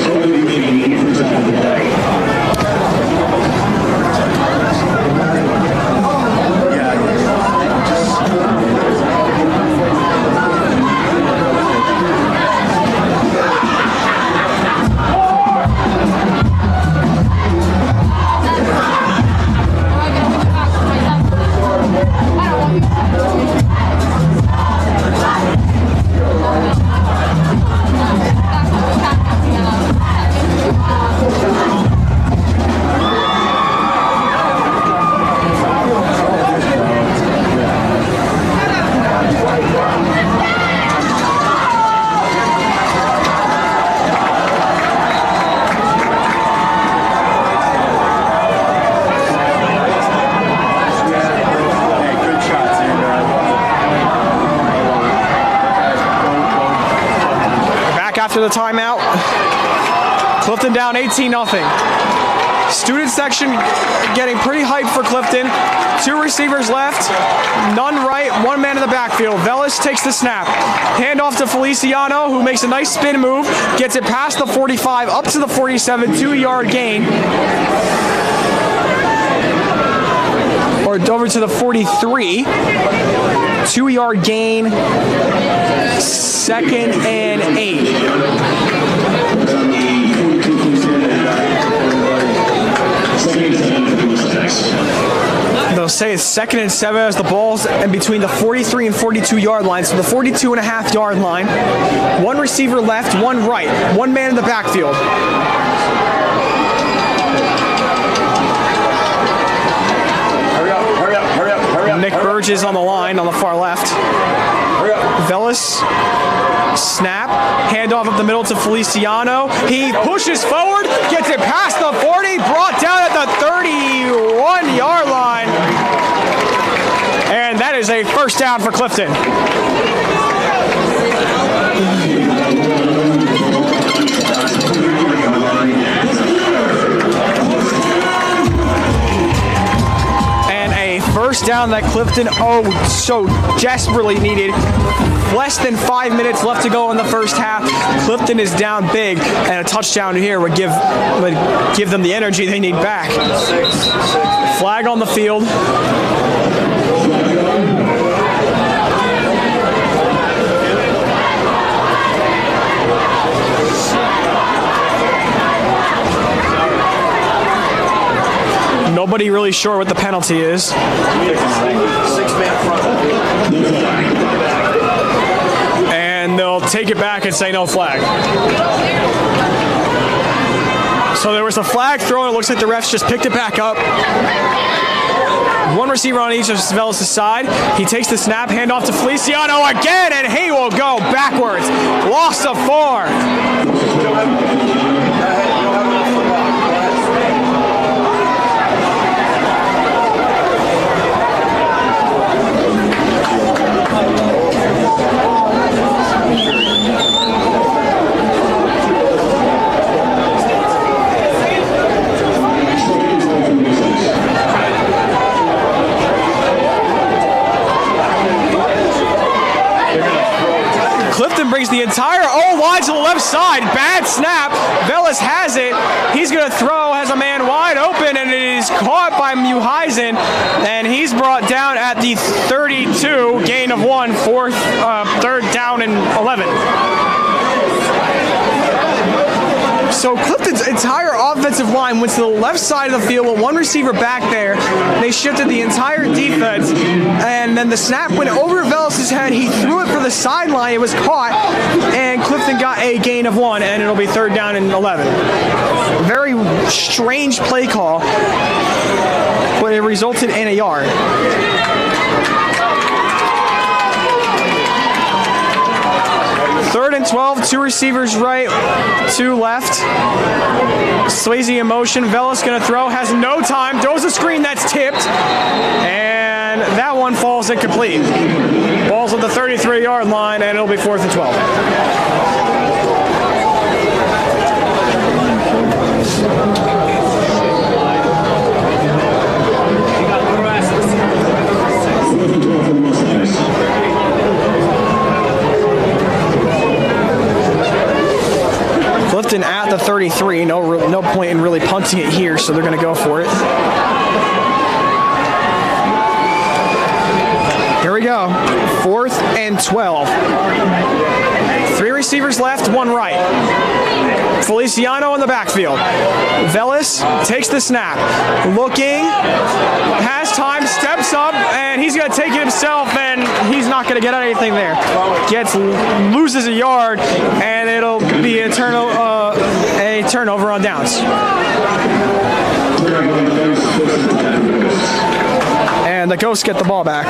After the timeout, Clifton down 18-0. Student section getting pretty hyped for Clifton. Two receivers left, none right, one man in the backfield. Velez takes the snap. Handoff to Feliciano, who makes a nice spin move, gets it past the 45, up to the 47, 2-yard gain. Or over to the 43. 2-yard gain. 2nd and 8. They'll say it's 2nd and 7 as the ball's in between the 43 and 42 yard line, so the 42.5 yard line. One receiver left, one right, one man in the backfield. Nick Burgess on the line on the far left. Velez, snap, handoff up the middle to Feliciano. He pushes forward, gets it past the 40, brought down at the 31-yard line. And that is a first down for Clifton. First down that Clifton so desperately needed. Less than 5 minutes left to go in the first half. Clifton is down big, and a touchdown here would give them the energy they need back. Flag on the field. Nobody really sure what the penalty is. And they'll take it back and say no flag. So there was a flag thrown. It looks like the refs just picked it back up. One receiver on each of Velas' side. He takes the snap, handoff to Feliciano again, and he will go backwards. Lost of 4. Clifton brings the entire O-line to the left side. Bad snap. Velas has it. He's going to throw, has a man wide open, and it is caught by Muheisen, and he's brought down at the 32, gain of 1, third down and 11. So Clifton's entire offensive line went to the left side of the field with one receiver back there. They shifted the entire defense, and then the snap went over Velas' head. He threw it for the sideline. It was caught, and Clifton got a gain of 1, and it'll be third down and 11. Very strange play call, but it resulted in a yard. Third and 12, 2 receivers right, 2 left. Swayze in motion. Velas going to throw, has no time, throws a screen that's tipped, and that one falls incomplete. Ball's at the 33-yard line, and it'll be 4th and 12. Clifton at the 33. No point in really punting it here, so they're going to go for it. Here we go. 4th and 12. 3 receivers left, 1 right. Feliciano in the backfield. Velas takes the snap. Looking, has time, steps up, and he's going to take it himself, and he's not going to get anything there. Loses a yard, and it'll be a turnover on downs. And the Ghosts get the ball back.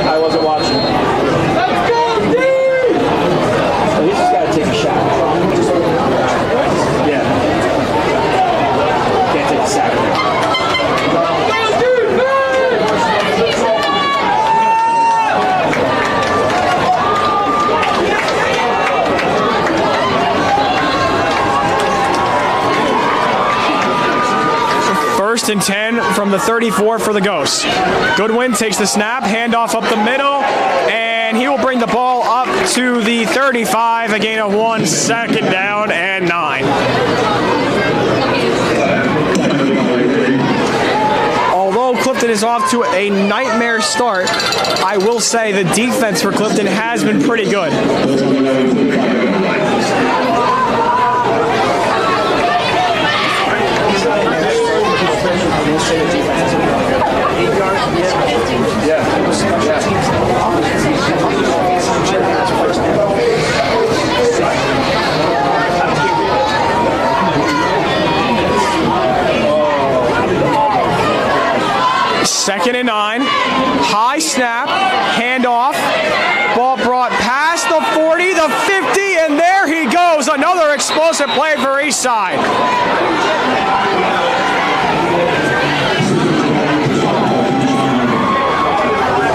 I wasn't watching. Let's go, D! So he's just got to take a shot. Yeah. Can't take a sack. First and 10 from the 34 for the Ghosts. Goodwin takes the snap, handoff up the middle, and he will bring the ball up to the 35, a gain of 1, 2nd down and 9. Although Clifton is off to a nightmare start, I will say the defense for Clifton has been pretty good. Second and 9, high snap, handoff, ball brought past the 40, the 50, and there he goes. Another explosive play for Eastside.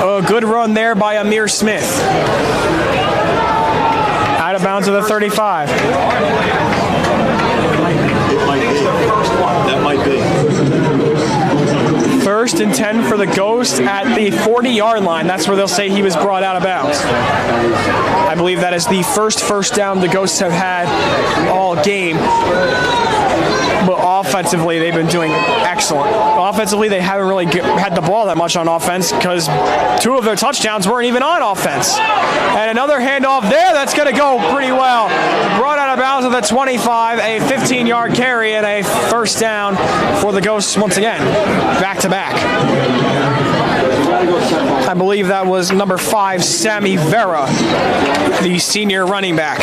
A good run there by Amir Smith. Out of bounds to the 35. That might be. First and 10 for the Ghost at the 40-yard line. That's where they'll say he was brought out of bounds. I believe that is the first down the Ghosts have had all game. but offensively they've been doing excellent. Offensively, they haven't really had the ball that much on offense because 2 of their touchdowns weren't even on offense. And another handoff there that's going to go pretty well. Brought out of bounds at the 25, a 15-yard carry, and a first down for the Ghosts once again, back to back. I believe that was number 5, Sammy Vera, the senior running back.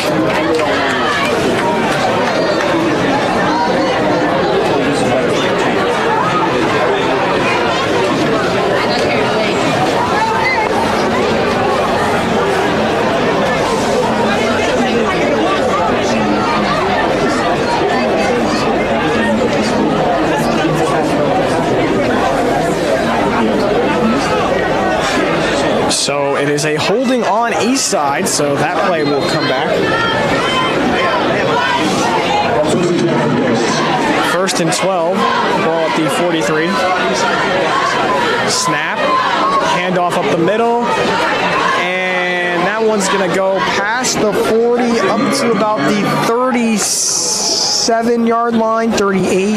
So it is a holding on Eastside, so that play will come back. 1st and 12, ball at the 43. Snap, handoff up the middle, and that one's going to go past the 40 up to about the 37-yard line, 38.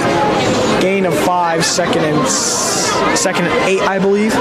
Gain of 5, second and 8, I believe.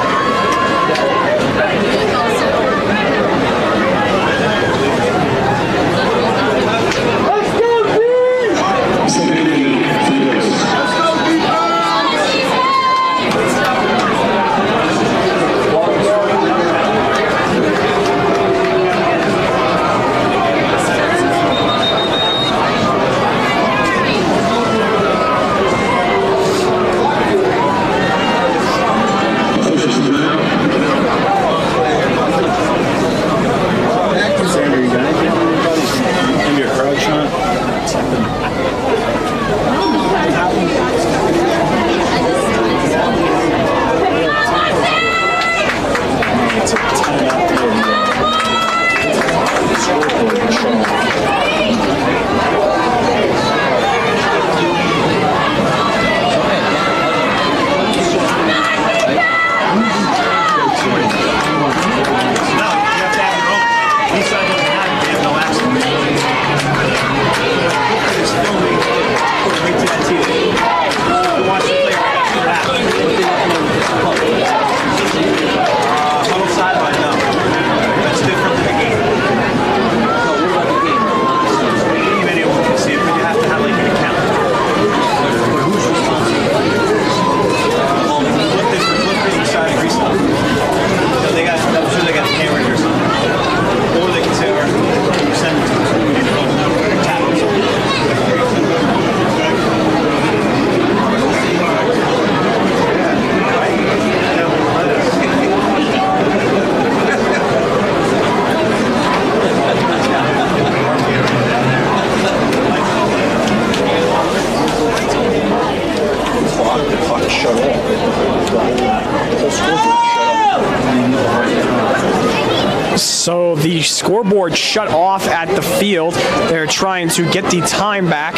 So the scoreboard shut off at the field. They're trying to get the time back.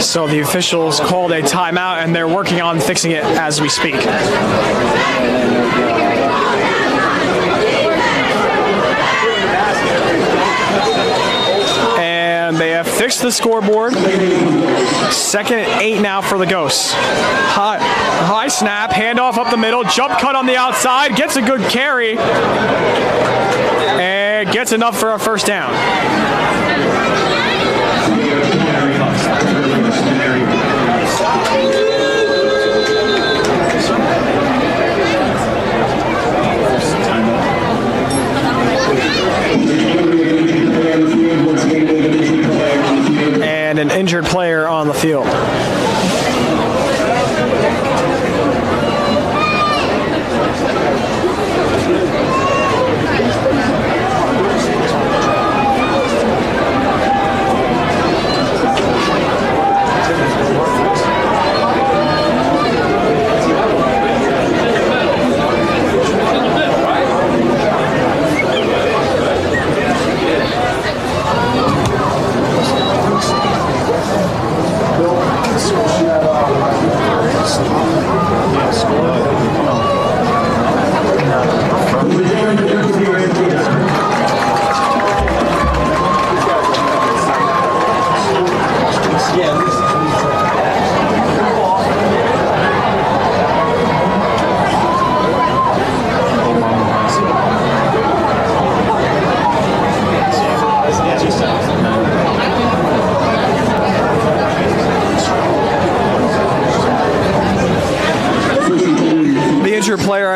So the officials called a timeout and they're working on fixing it as we speak. And they have fixed the scoreboard. 2nd and 8 now for the Ghosts. High snap, handoff up the middle, jump cut on the outside, gets a good carry, and gets enough for a first down. And an injured player on the field.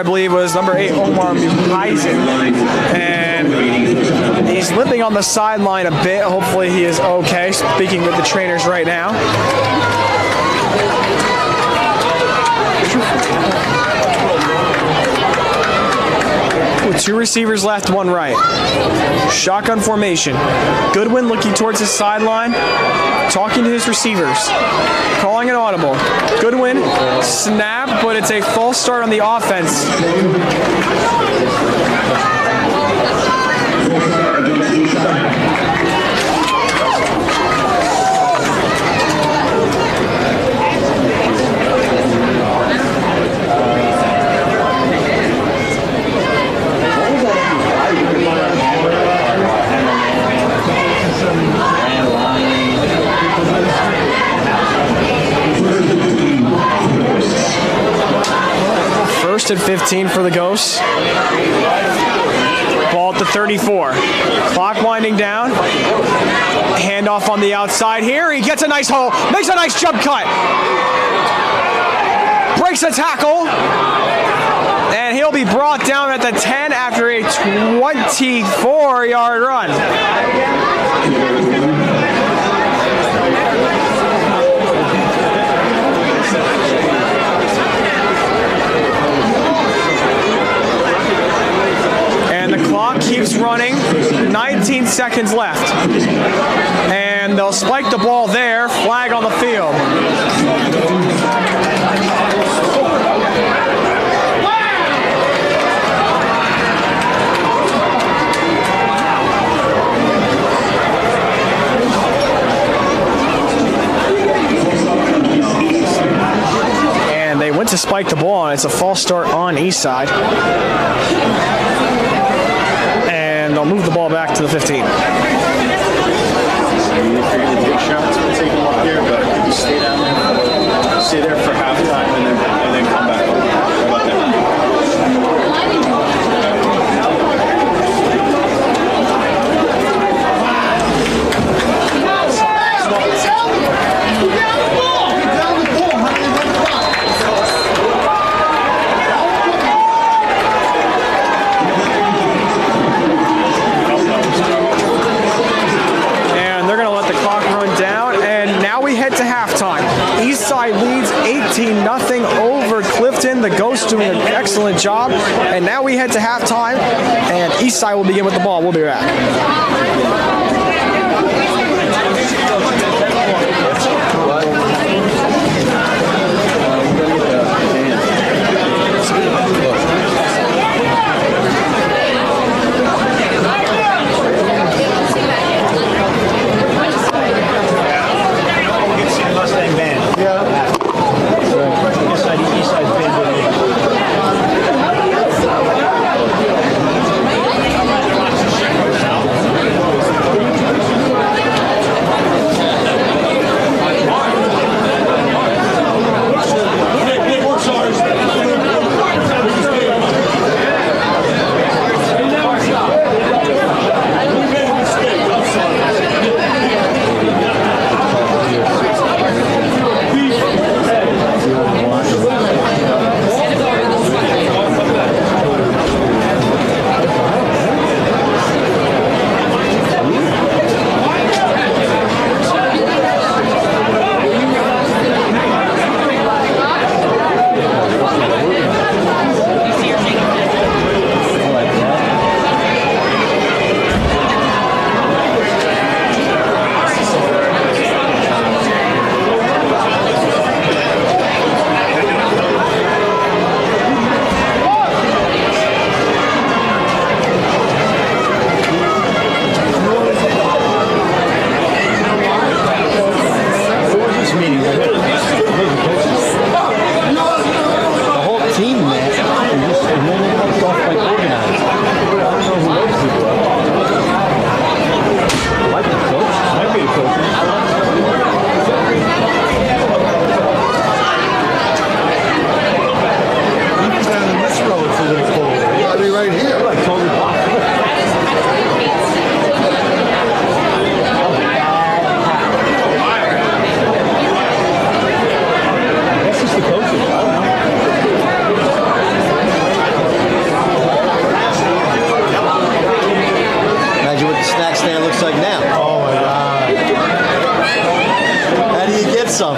I believe, was number 8, Omar Muhaizin. And he's limping on the sideline a bit. Hopefully he is okay. Speaking with the trainers right now. With 2 receivers left, 1 right. Shotgun formation. Goodwin looking towards his sideline, talking to his receivers, calling an audible. Goodwin, snap, but it's a false start on the offense. First and 15 for the Ghosts. Ball at the 34. Clock winding down. Handoff on the outside here. He gets a nice hole. Makes a nice jump cut. Breaks a tackle. And he'll be brought down at the 10 after a 24-yard run. Keeps running, 19 seconds left. And they'll spike the ball there, flag on the field. And they went to spike the ball, and it's a false start on Eastside. And they'll move the ball back to the 15. Big shots, we'll take them up here, but you stay down there, stay there for halftime, and then come back. How about that? Eastside leads 18-0 over Clifton. The Ghosts doing an excellent job. And now we head to halftime, and Eastside will begin with the ball. We'll be back.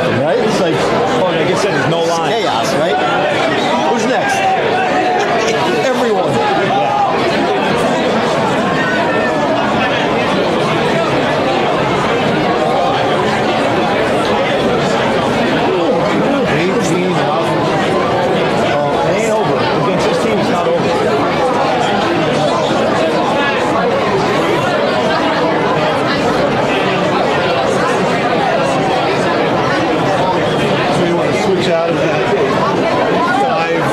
nothing, right? It's like, Well, like I said, there's no line. chaos, right? Who's next? Everyone. It ain't over. Against this team, it's not over. So you want to switch out of that dive,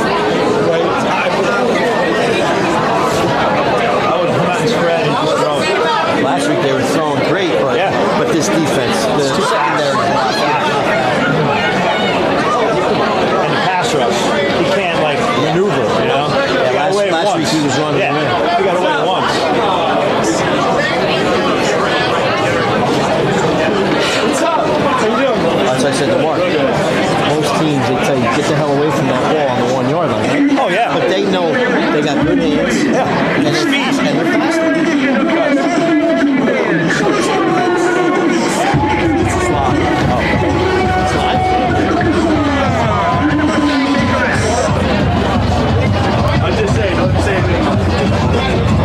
right? I would come out and spread and just throw. Last week they were throwing great, but Yeah. but this defense, the secondary. And the pass rush, he can't like maneuver, you know? He got away last once. week he was running Yeah, away. he got away once. What's up? How you doing? As I said to Mark, most teams they tell you get the hell away from that wall on the 1 yard line. Right? Oh, yeah. But they know they got good hands. Yeah. And they're fast. And they're fast. I'm just saying, don't say anything.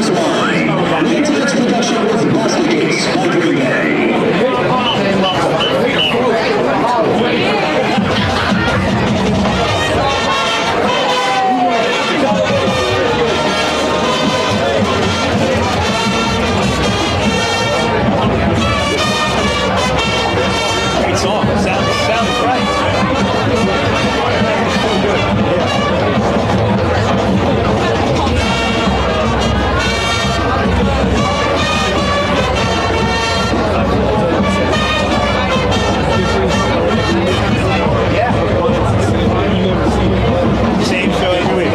Race 1. The team's production with Varsity sponsoring day. Great song. Sounds right. Same show every week.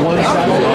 One side.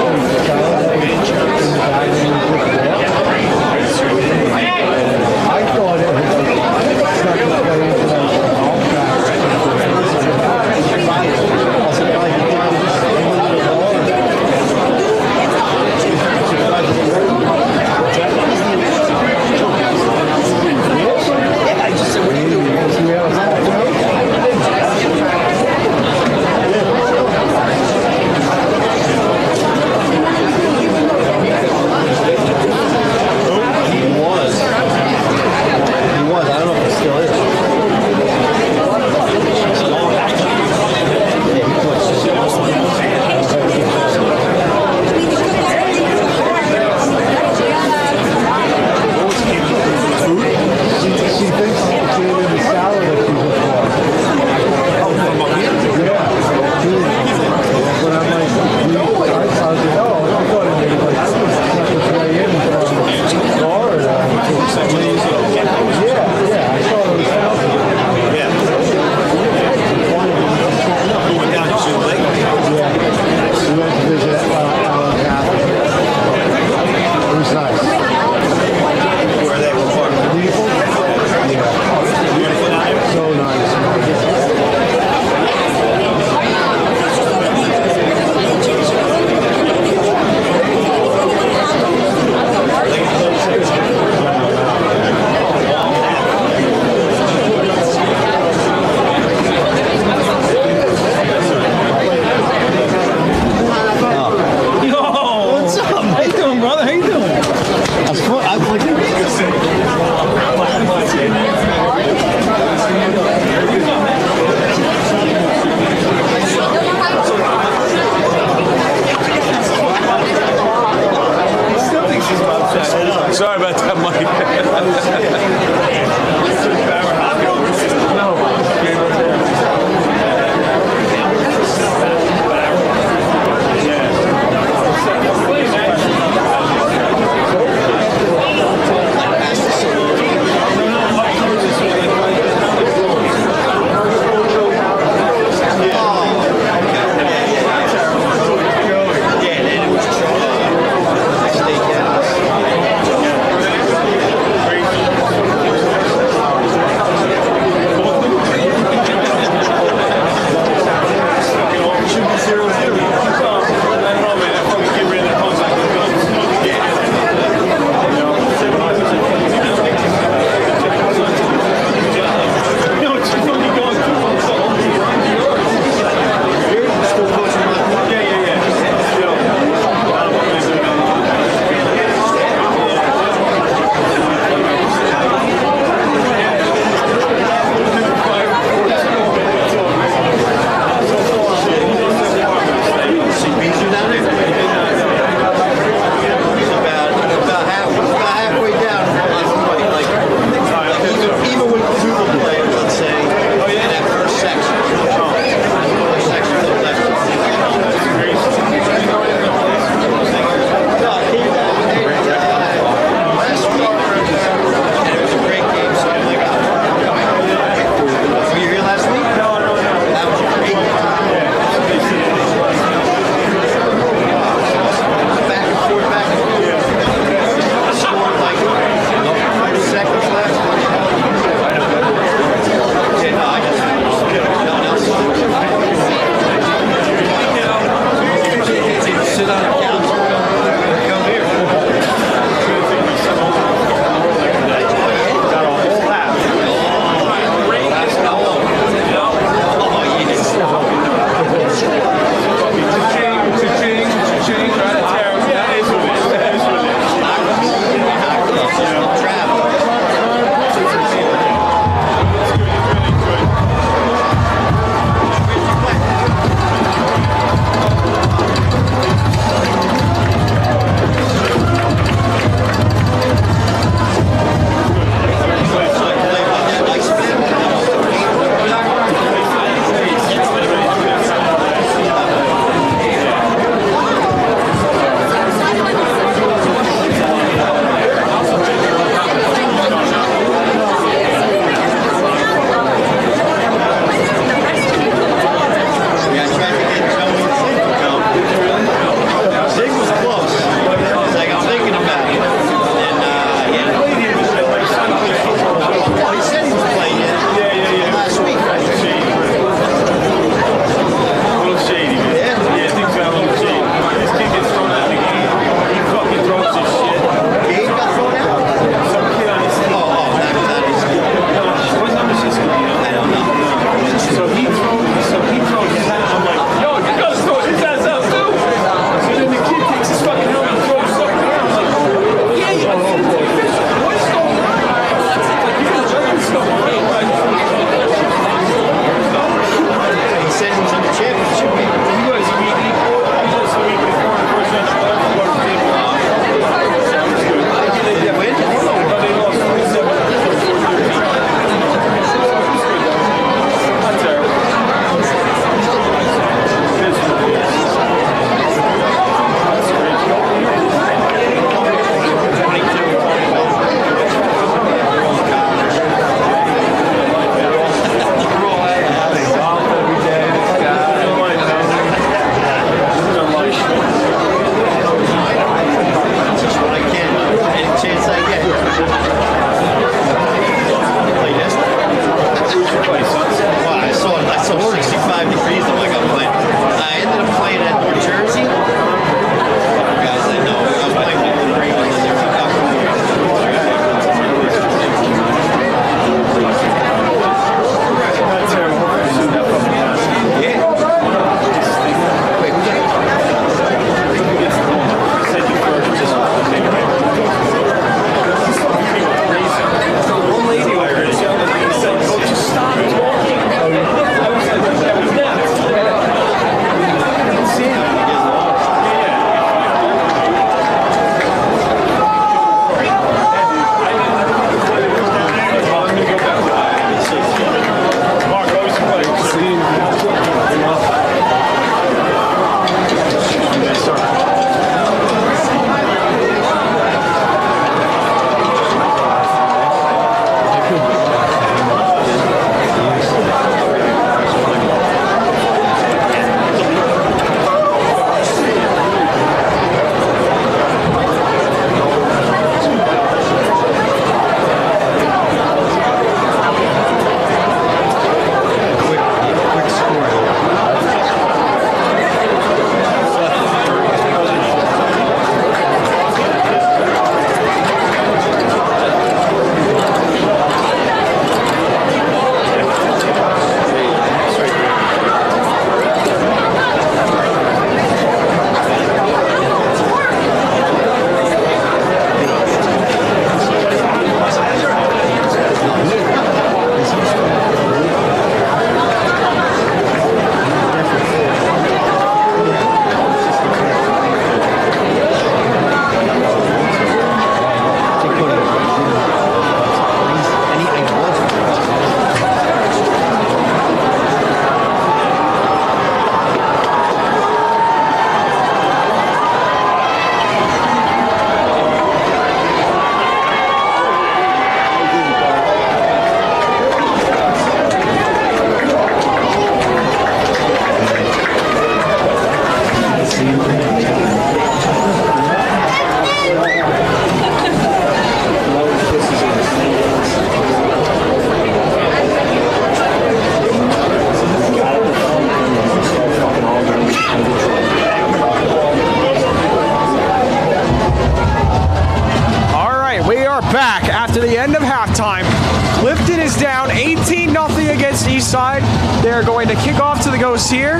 Eastside. They're going to kick off to the Ghosts here.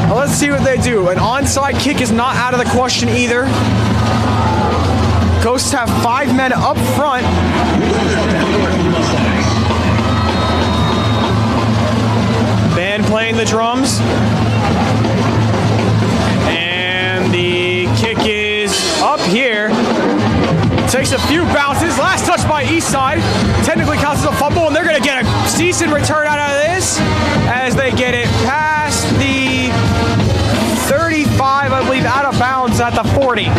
Well, let's see what they do. An onside kick is not out of the question either. Ghosts have 5 men up front. Band playing the drums. And the kick is up here. Takes a few bounces. Last touch by Eastside. Technically counts as a fumble, and they're going to get a decent return out of this as they get it past the 35, I believe, out of bounds at the 40.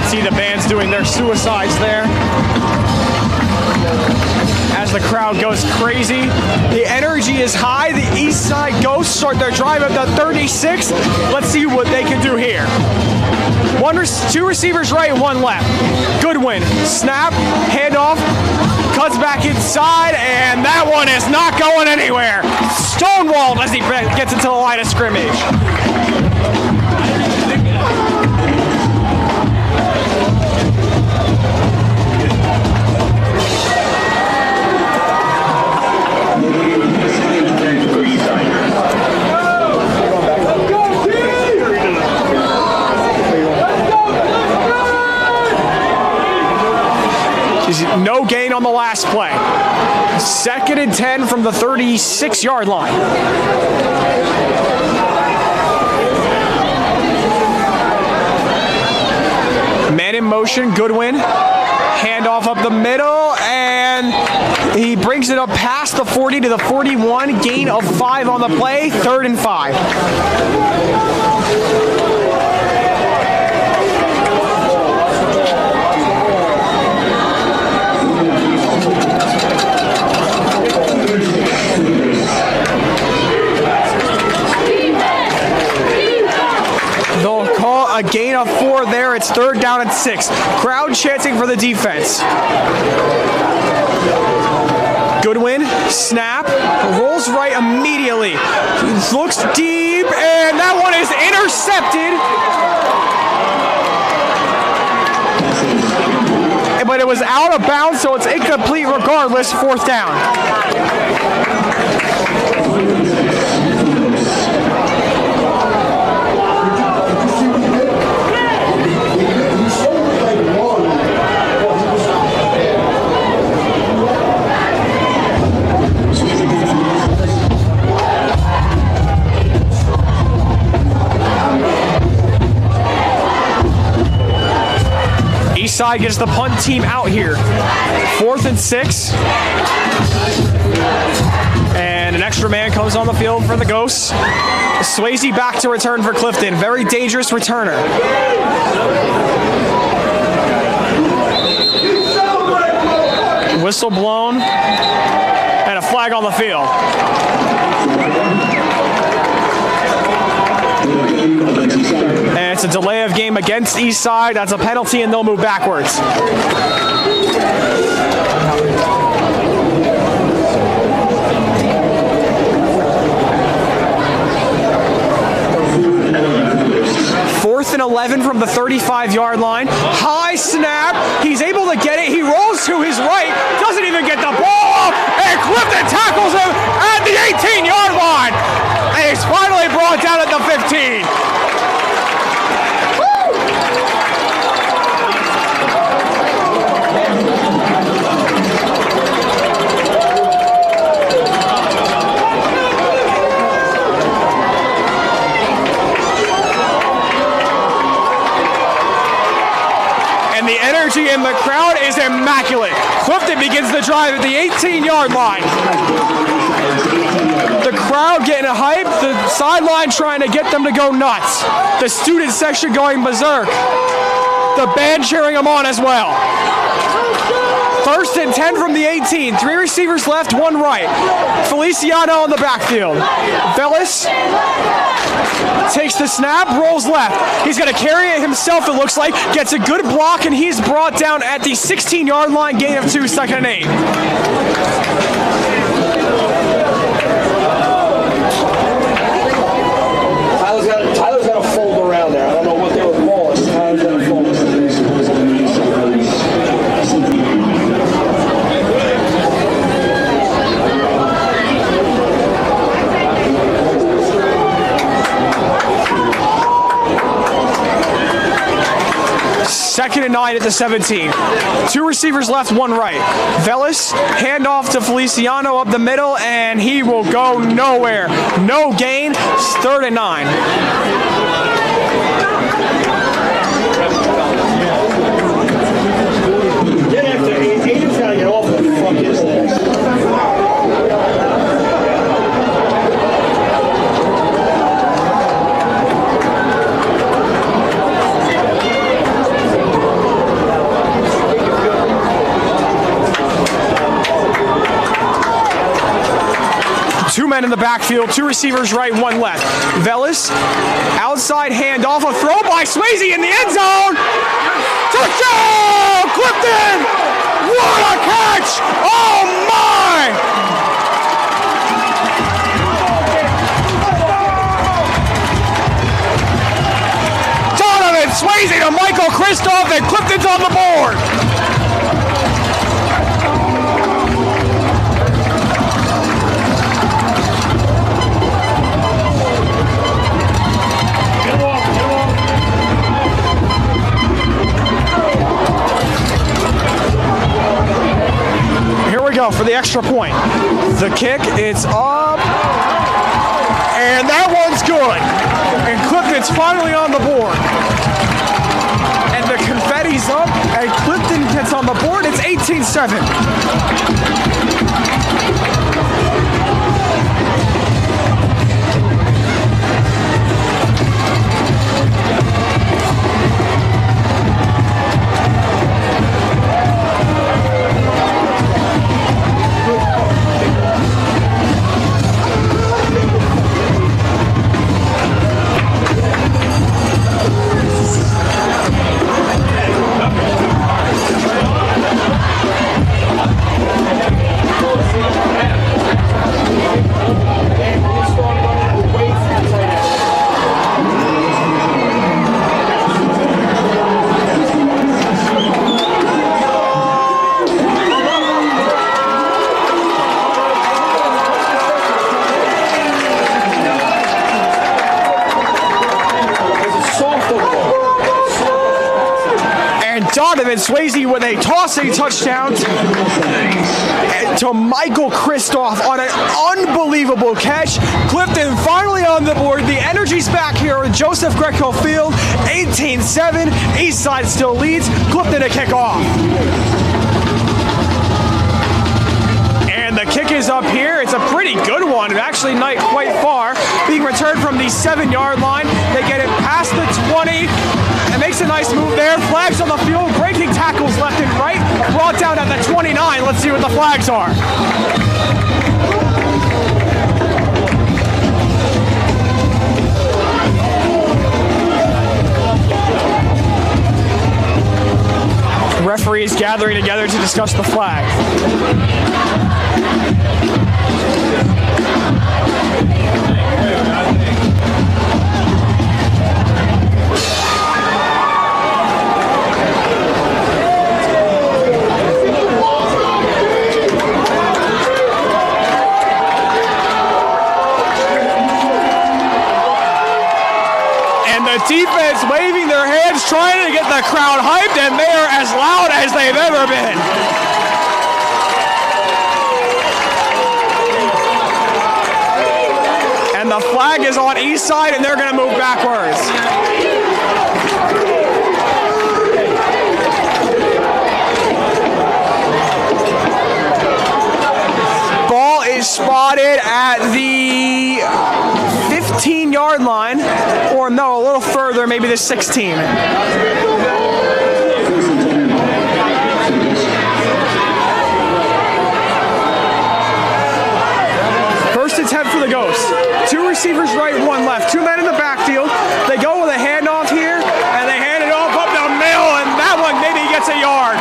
See the band's doing their suicides there as the crowd goes crazy. The energy is high. The Eastside Ghosts start their drive at the 36. Let's see what they can do here. Two receivers right, one left. Goodwin, snap, handoff, cuts back inside, and that one is not going anywhere. Stonewalled as he gets into the line of scrimmage. No gain on the last play. 2nd and 10 from the 36-yard line. Man in motion, Goodwin. Handoff up the middle, and he brings it up past the 40 to the 41. Gain of 5 on the play, 3rd and 5. A gain of 4 there. It's 3rd down and 6. Crowd chanting for the defense. Goodwin, snap, rolls right immediately. Looks deep, and that one is intercepted. But it was out of bounds, so it's incomplete regardless. 4th down. Eastside gets the punt team out here. 4th and 6. And an extra man comes on the field for the Ghosts. Swayze back to return for Clifton. Very dangerous returner. Whistle blown. And a flag on the field. And it's a delay of game against Eastside. That's a penalty, and they'll move backwards. Fourth and 11 from the 35-yard line. High snap. He's able to get it. He rolls to his right. Doesn't even get the ball off. And Clifton tackles him at the 18-yard line. And he's finally brought down at the 15. The energy in the crowd is immaculate. Clifton begins the drive at the 18-yard line. The crowd getting hype, the sideline trying to get them to go nuts. The student section going berserk. The band cheering them on as well. 1st and and 10 from the 18. 3 receivers left, 1 right. Feliciano on the backfield. Velis takes the snap, rolls left. He's going to carry it himself, it looks like. Gets a good block, and he's brought down at the 16-yard line, gain of 2, 2nd and 8. Tyler's got to fold around there. I don't know what they were calling. Tyler's got to fold. 2nd and 9 at the 17. 2 receivers left, 1 right. Velis, handoff to Feliciano up the middle, and he will go nowhere. No gain. It's 3rd and 9. Get after Aiden's got to get off the fuck is this? Two men in the backfield, 2 receivers right, 1 left. Velis, outside handoff, a throw by Swayze in the end zone. Touchdown, Clifton! What a catch! Oh my! Donovan Swayze to Michael Kristoff, and Clifton's on the board. For the extra point. The kick, it's up, and that one's good. And Clifton's finally on the board. And the confetti's up, and Clifton gets on the board. It's 18-7. Donovan Swayze with a tossing touchdown to Michael Kristoff on an unbelievable catch. Clifton finally on the board. The energy's back here at Joseph Greco Field. 18-7. Eastside still leads. Clifton to kick off. And the kick is up here. It's a pretty good one. Actually not quite far. Being returned from the 7-yard line. They get it past the 20. And makes a nice move there. Flags on the field. Breaking tackles left and right. Brought down at the 29. Let's see what the flags are. The referees gathering together to discuss the flag. Defense waving their hands, trying to get the crowd hyped, and they're as loud as they've ever been. And the flag is on Eastside, and they're going to move backwards. Ball is spotted at the 15-yard line, or no, a little further, maybe the 16. receivers right, one left. Two men in the backfield. They go with a handoff here, and they hand it off up the middle, and that one maybe gets a yard.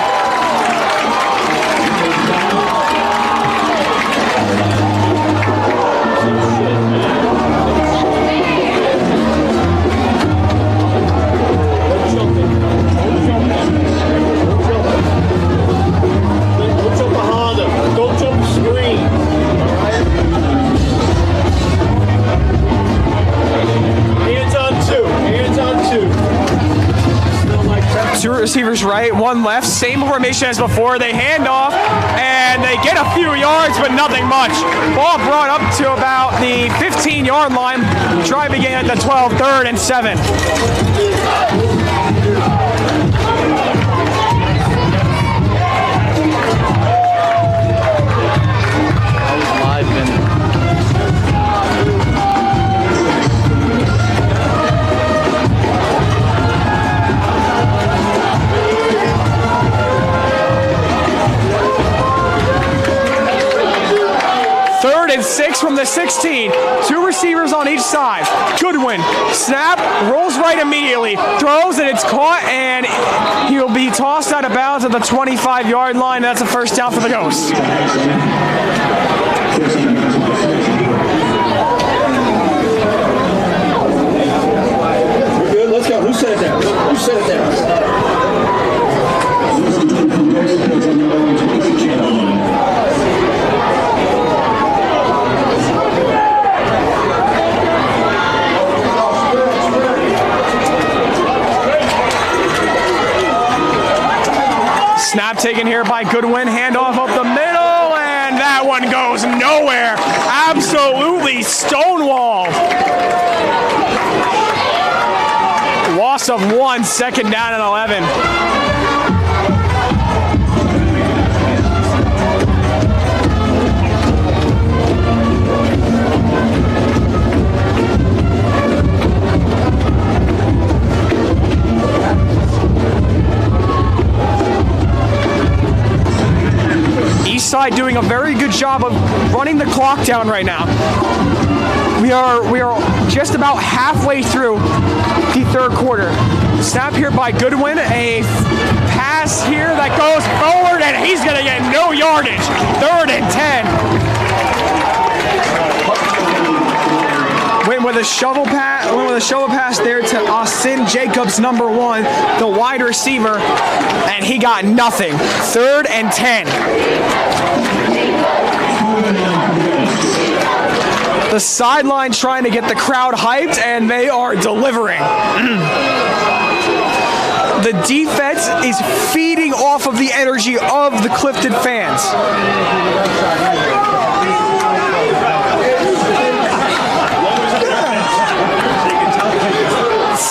Don't jump behind him. Don't jump the screen. Hands on two. Hands on two. Two receivers right, one left. Same formation as before. They hand off, and they get a few yards, but nothing much. Ball brought up to about the 15-yard line. Try began at the 12, 3rd and 7. Live minute. Third and 6 from the 16. Two receivers on each side. Goodwin, snap, rolls right immediately, throws, and it's caught, and he'll be tossed out of bounds at the 25-yard line. That's a first down for the Ghosts. We're good. Let's go. Who set it down? Who set it down? Snap taken here by Goodwin. Handoff up the middle, and that one goes nowhere. Absolutely stonewalled. Loss of 1, second down and 11. Eastside doing a very good job of running the clock down right now. We are just about halfway through the third quarter. Snap here by Goodwin, a pass here that goes forward, and he's going to get no yardage. 3rd and 10. Went with a shovel pass there to Austin Jacobs, number 1, the wide receiver, and he got nothing. 3rd and 10. The sideline trying to get the crowd hyped, and they are delivering. The defense is feeding off of the energy of the Clifton fans.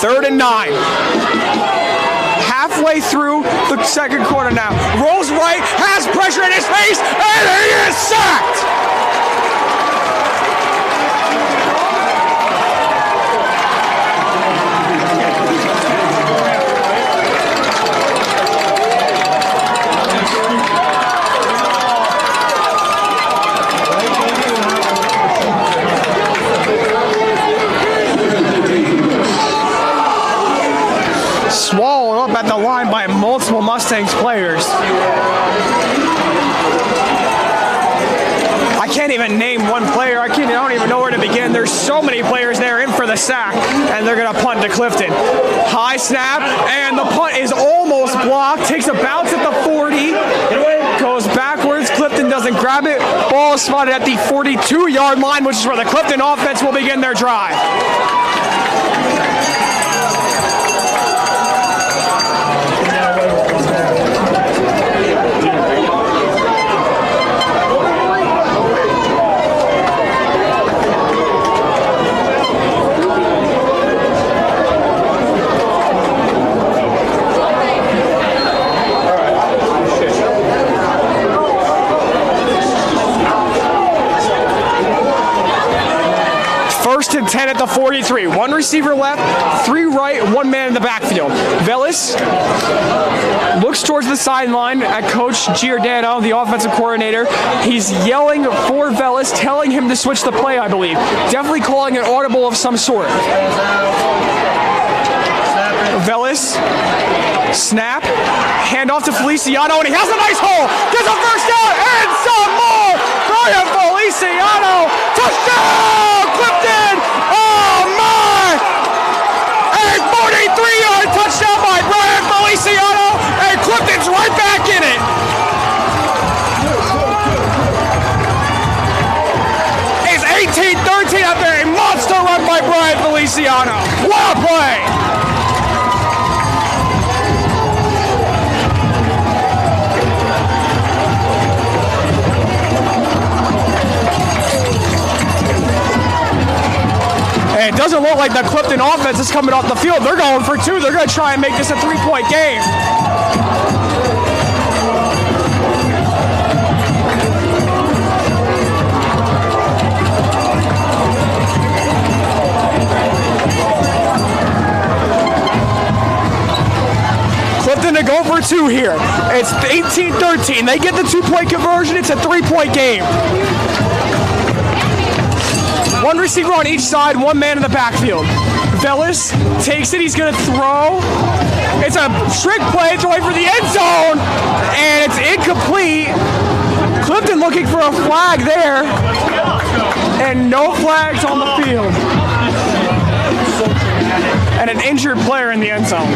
3rd and 9. Halfway through the second quarter now. Rolls right, has pressure in his face, and he is sacked! Swallowed up at the line by multiple Mustangs players. I can't even name one player. I don't even know where to begin. There's so many players there in for the sack, and they're going to punt to Clifton. High snap, and the punt is almost blocked. Takes a bounce at the 40. Goes backwards. Clifton doesn't grab it. Ball is spotted at the 42-yard line, which is where the Clifton offense will begin their drive. 10 at the 43. One receiver left, 3 right, 1 man in the backfield. Velis looks towards the sideline at Coach Giordano, the offensive coordinator. He's yelling for Velis, telling him to switch the play, I believe. Definitely calling an audible of some sort. Velis, snap, hand off to Feliciano, and he has a nice hole. Gets a first down, and some more. Brian Feliciano, touchdown, Clifton. Oh my! A 43-yard touchdown by Brian Feliciano, and Clifton's right back in it. It's 18-13 after a monster run by Brian Feliciano. What a play! It doesn't look like the Clifton offense is coming off the field. They're going for 2. They're going to try and make this a 3-point game. Clifton to go for 2 here. It's 18-13. They get the 2-point conversion. It's a 3-point game. 1 receiver on each side, 1 man in the backfield. Velis takes it, he's gonna throw. It's a trick play, throwing for the end zone, and it's incomplete. Clifton looking for a flag there, and no flags on the field. And an injured player in the end zone.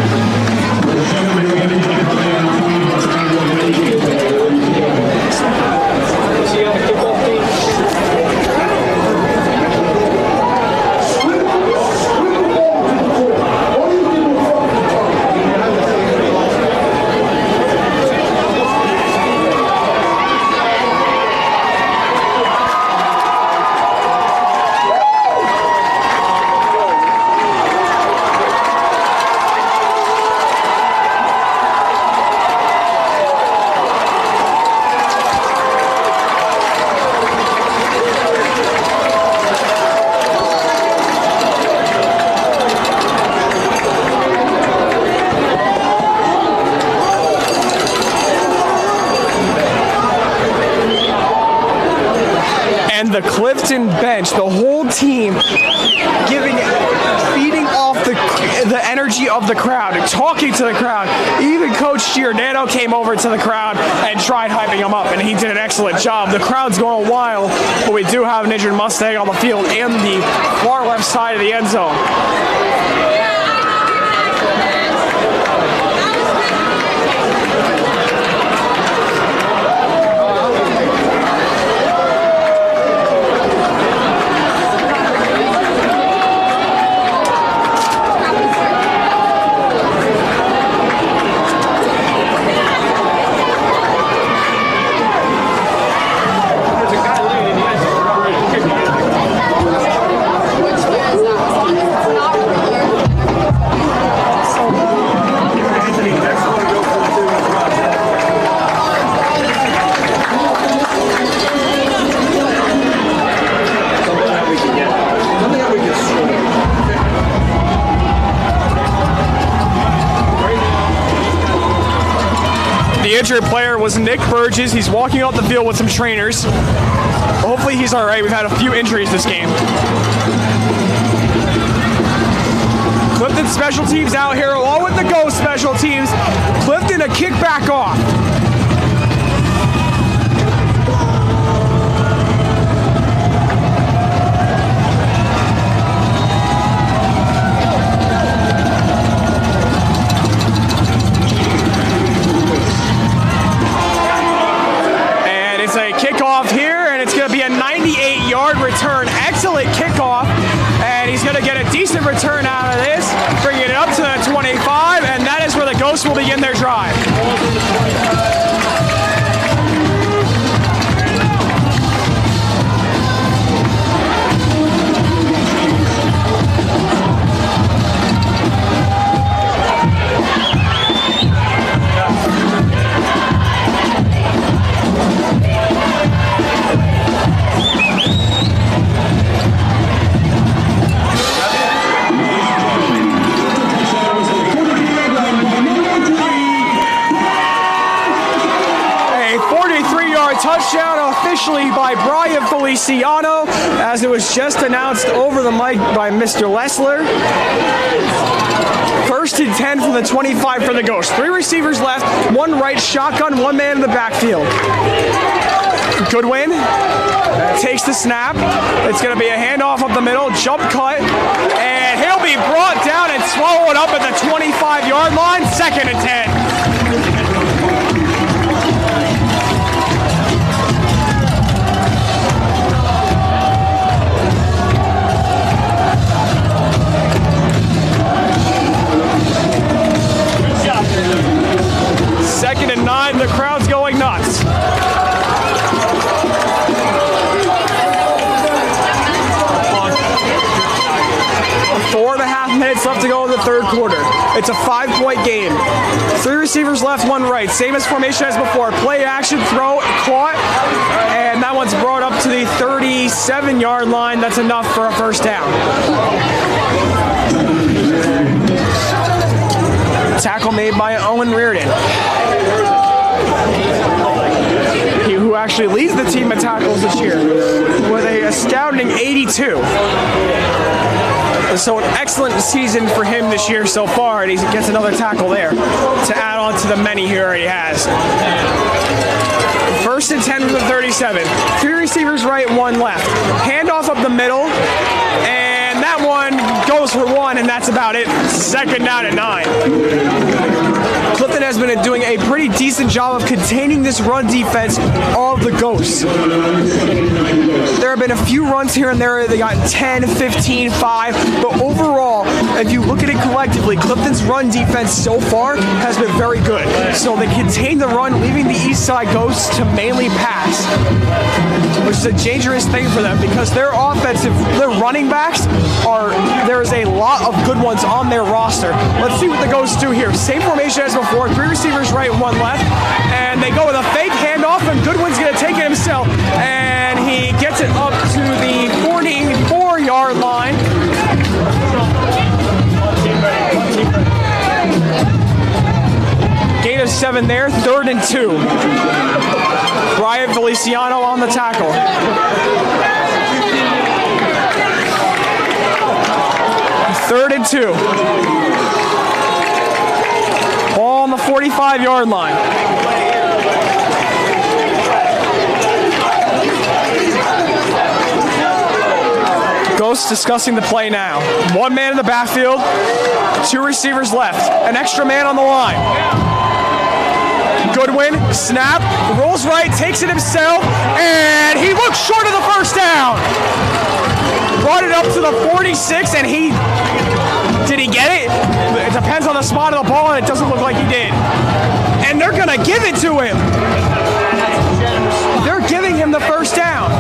The Clifton bench, the whole team feeding off the energy of the crowd, talking to the crowd. Even Coach Giordano came over to the crowd and tried hyping him up, and he did an excellent job. The crowd's going wild, but we do have an injured Mustang on the field in the far left side of the end zone. The injured player was Nick Burgess. He's walking off the field with some trainers. Hopefully he's all right. We've had a few injuries this game. Clifton special teams out here along with the Ghost special teams. Clifton a kick back off. Kickoff here, and it's going to be a 98-yard return. Excellent kickoff, and he's going to get a decent return out of this, bringing it up to the 25, and that is where the Ghosts will begin their drive. 33-yard touchdown officially by Brian Feliciano, as it was just announced over the mic by Mr. Lessler. 1st and 10 from the 25 for the Ghosts. 3 receivers left, 1 right shotgun, 1 man in the backfield. Goodwin takes the snap. It's going to be a handoff up the middle, jump cut, and he'll be brought down and swallowed up at the 25-yard line. 2nd and 10. Second and 9, the crowd's going nuts. Four and a half minutes left to go in the 3rd quarter. It's a 5-point game. 3 receivers left, 1 right. Same as formation as before. Play action, throw, caught, and that one's brought up to the 37-yard line. That's enough for a 1st down. Tackle made by Owen Reardon, who actually leads the team in tackles this year with an astounding 82. So an excellent season for him this year so far, and he gets another tackle there to add on to the many he already has. 1st and 10 from the 37. 3 receivers right, 1 left. Handoff up the middle, and that one goes for 1, and that's about it. 2nd down at 9. Clifton has been doing a pretty decent job of containing this run defense of the Ghosts. There have been a few runs here and there. They got 10, 15, 5, but overall, if you look at it collectively, Clifton's run defense so far has been very good. So they contain the run, leaving the Eastside Ghosts to mainly pass, which is a dangerous thing for them because their running backs there is a lot of good ones on their roster. Let's see what the Ghosts do here. Same formation as before, 3 receivers right, 1 left, and they go with a fake handoff, and Goodwin's going to take it himself, and he gets it up to the 44-yard line. Gain of 7 there, 3rd and 2. Brian Feliciano on the tackle. 3rd and 2. Ball on the 45-yard line. Ghosts discussing the play now. 1 man in the backfield, 2 receivers left, an extra man on the line. Goodwin, snap, rolls right, takes it himself, and he looks short of the 1st down. Brought it up to the 46, and did he get it? It depends on the spot of the ball, and it doesn't look like he did. And they're going to give it to him. They're giving him the 1st down.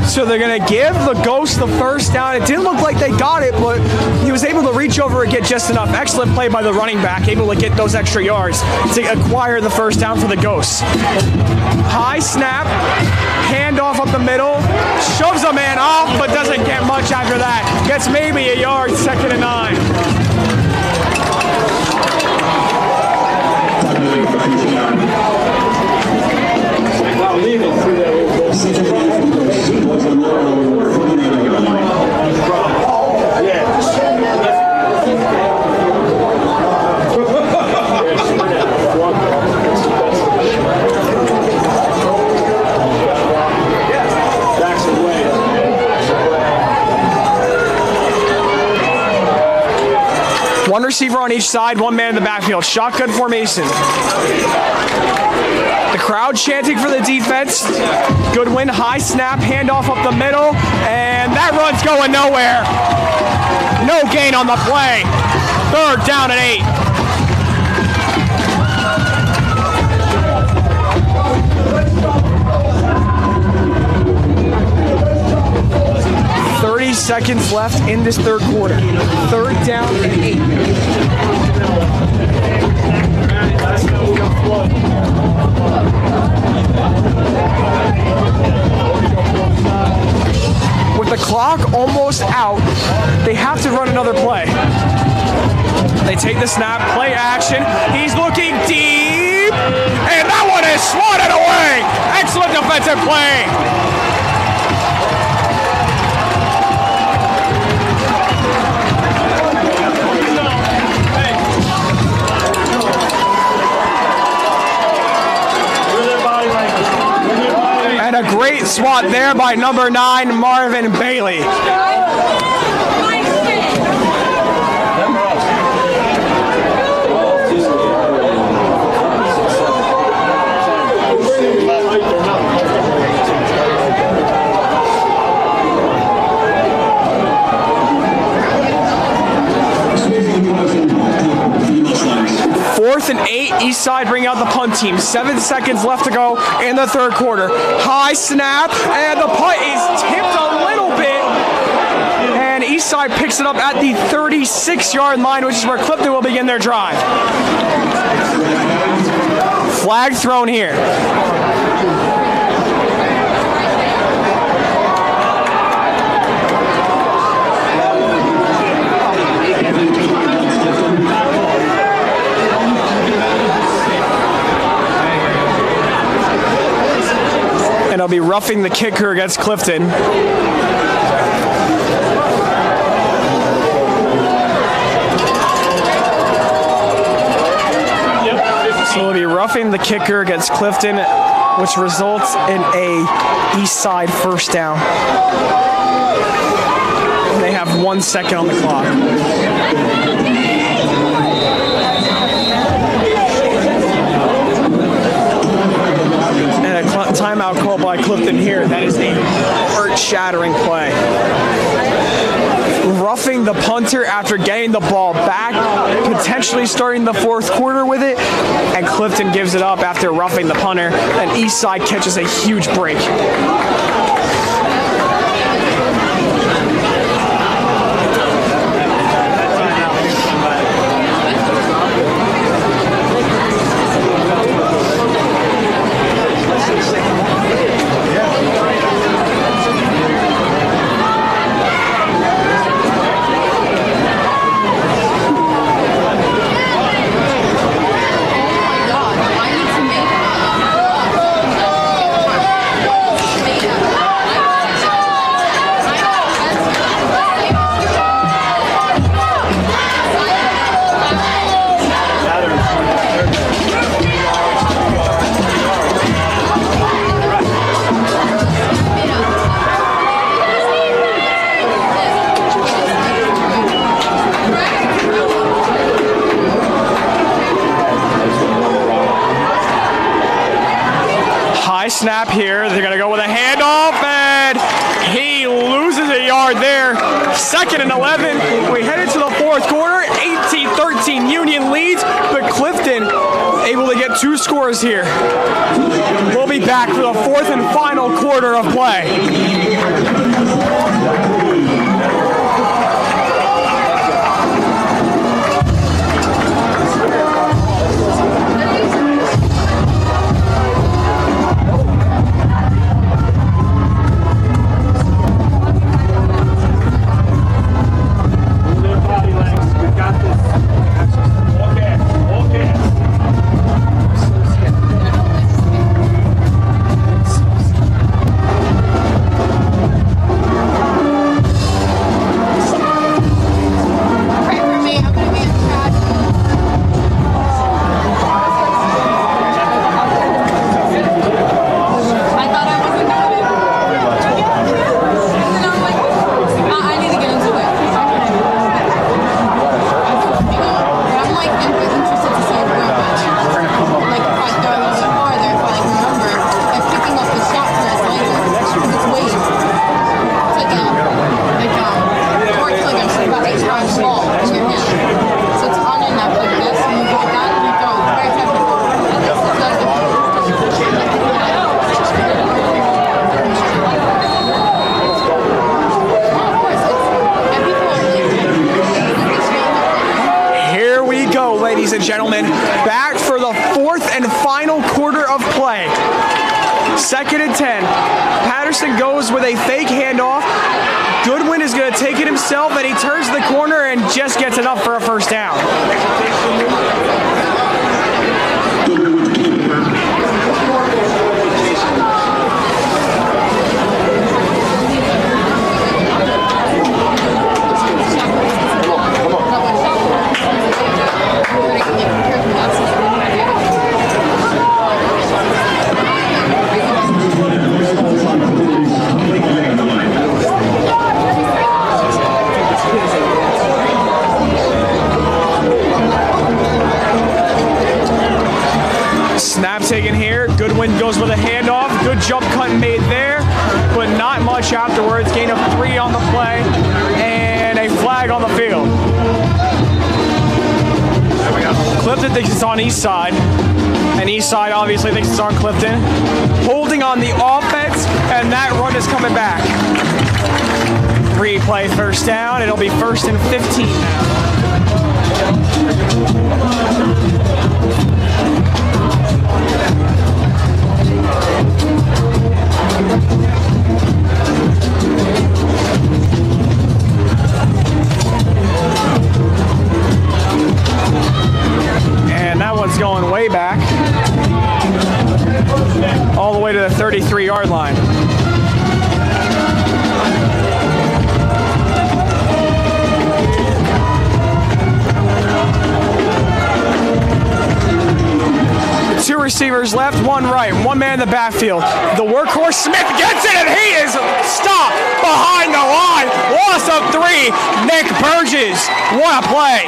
So they're going to give the Ghosts the 1st down. It didn't look like they got it, but he was able to reach over and get just enough. Excellent play by the running back, able to get those extra yards to acquire the 1st down for the Ghosts. High snap, handoff up the middle, shoves a man off, but doesn't get much after that. Gets maybe a yard, 2nd and 9. One receiver on each side, 1 man in the backfield. Shotgun formation. The crowd chanting for the defense. Goodwin, high snap, handoff up the middle, and that run's going nowhere. No gain on the play. 3rd down and 8. 30 seconds left in this 3rd quarter. 3rd down and 8. clock almost out. They have to run another play. They take the snap, play action. He's looking deep, and that one is swatted away. Excellent defensive play. And a great swat there by number 9, Marvin Bailey. Fourth and 8, Eastside bring out the punt team. 7 seconds left to go in the third quarter. High snap, and the punt is tipped a little bit. And Eastside picks it up at the 36-yard line, which is where Clifton will begin their drive. Flag thrown here. And it'll be roughing the kicker against Clifton. So it'll be roughing the kicker against Clifton, which results in a Eastside first down. They have 1 second on the clock. Timeout called by Clifton here. That is a earth-shattering play. Roughing the punter after getting the ball back, potentially starting the fourth quarter with it, and Clifton gives it up after roughing the punter, and Eastside catches a huge break. Snap here. They're going to go with a handoff, and he loses a yard there. 2nd and 11. We head into the fourth quarter. 18-13 Union leads, but Clifton able to get 2 scores here. We'll be back for the fourth and final quarter of play. Ladies and gentlemen, back for the fourth and final quarter of play. 2nd and 10. Patterson goes with a fake handoff. Goodwin is going to take it himself, and he turns the corner and just gets enough for a first down. Snap taken here. Goodwin goes with a handoff. Good jump cut made there, but not much afterwards. Gain of 3 on the play, and a flag on the field. Clifton thinks it's on Eastside, and Eastside obviously thinks it's on Clifton. Holding on the offense, and that run is coming back. Replay first down. It'll be 1st and 15 now. And that one's going way back, all the way to the 33-yard line. Two receivers left, one right, one man in the backfield. The workhorse Smith gets it, and he is stopped behind the line. Loss of 3. Nick Burgess. What a play.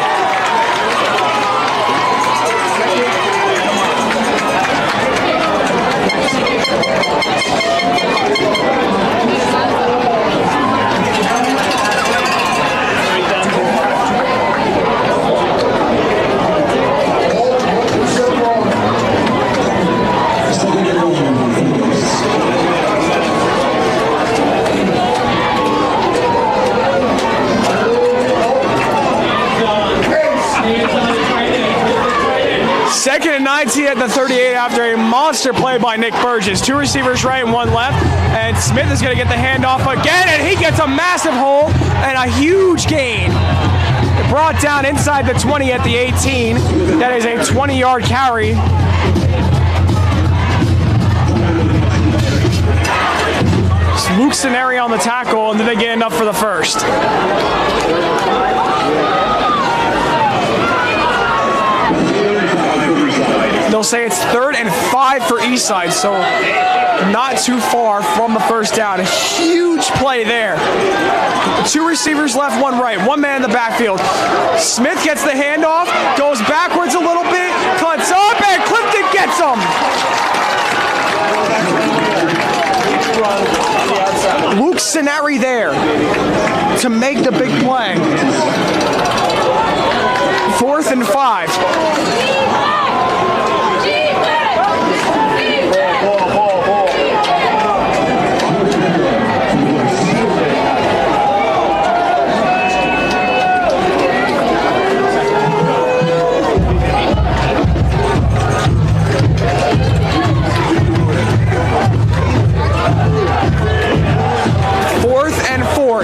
Second and 19 at the 38 after a monster play by Nick Burgess. 2 receivers right and 1 left. And Smith is going to get the handoff again, and he gets a massive hole and a huge gain. Brought down inside the 20 at the 18. That is a 20-yard carry. Luke Ceneri on the tackle, and then they get enough for the first. They'll say it's 3rd and 5 for Eastside, so not too far from the first down. A huge play there. 2 receivers left, 1 right, 1 man in the backfield. Smith gets the handoff, goes backwards a little bit, cuts up, and Clifton gets him. Luke Ceneri there to make the big play. 4th and 5.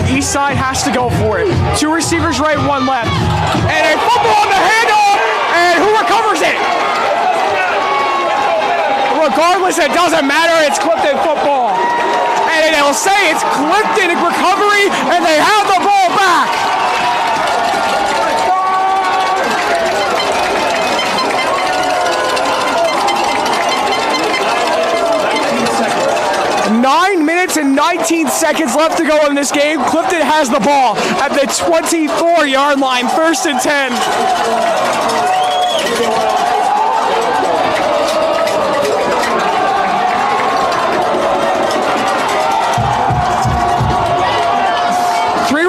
Eastside has to go for it. 2 receivers right, 1 left. And a football on the handoff, and who recovers it? Regardless, it doesn't matter, it's Clifton football. And they'll say it's Clifton recovery, and they have the ball back. And 19 seconds left to go in this game. Clifton has the ball at the 24-yard line. 1st and 10.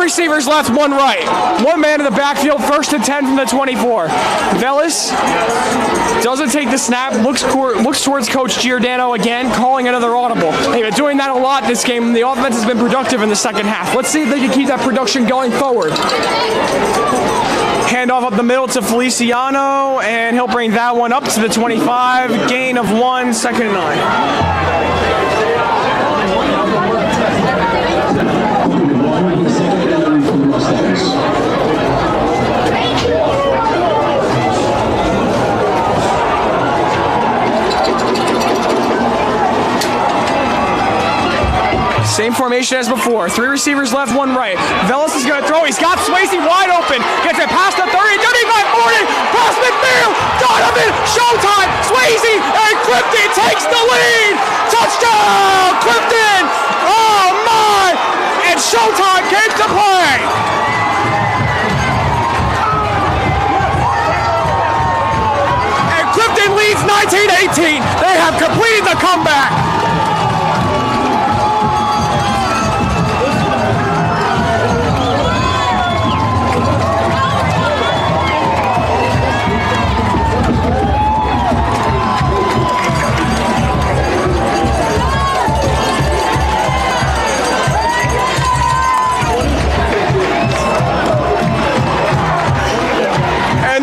Receivers left, 1 right. 1 man in the backfield, 1st and 10 from the 24. Vellis doesn't take the snap, looks towards Coach Giordano again, calling another audible. They've been doing that a lot this game. The offense has been productive in the second half. Let's see if they can keep that production going forward. Handoff up the middle to Feliciano, and he'll bring that one up to the 25. Gain of 1, 2nd and 9. Same formation as before. 3 receivers left, 1 right. Velas is going to throw. He's got Swayze wide open. Gets it past the 30, 35, 40. Past midfield. Donovan. Showtime. Swayze and Clifton takes the lead. Touchdown, Clifton. Oh, my. And Showtime came to play. And Clifton leads 19-18. They have completed the comeback.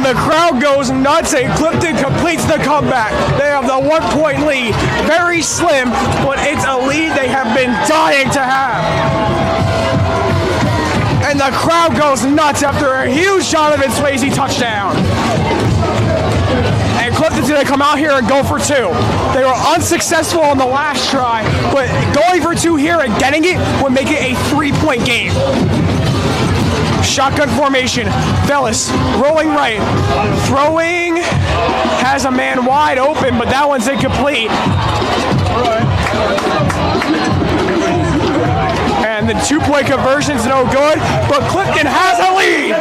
The crowd goes nuts and Clifton completes the comeback. They have the 1-point lead. Very slim, but it's a lead they have been dying to have. And the crowd goes nuts after a huge Donovan Swayze touchdown. And Clifton's going to come out here and go for 2. They were unsuccessful on the last try, but going for 2 here and getting it would make it a 3-point game. Shotgun formation. Velas rolling right. Throwing. Has a man wide open, but that one's incomplete. And the 2-point conversion's no good, but Clifton has a lead.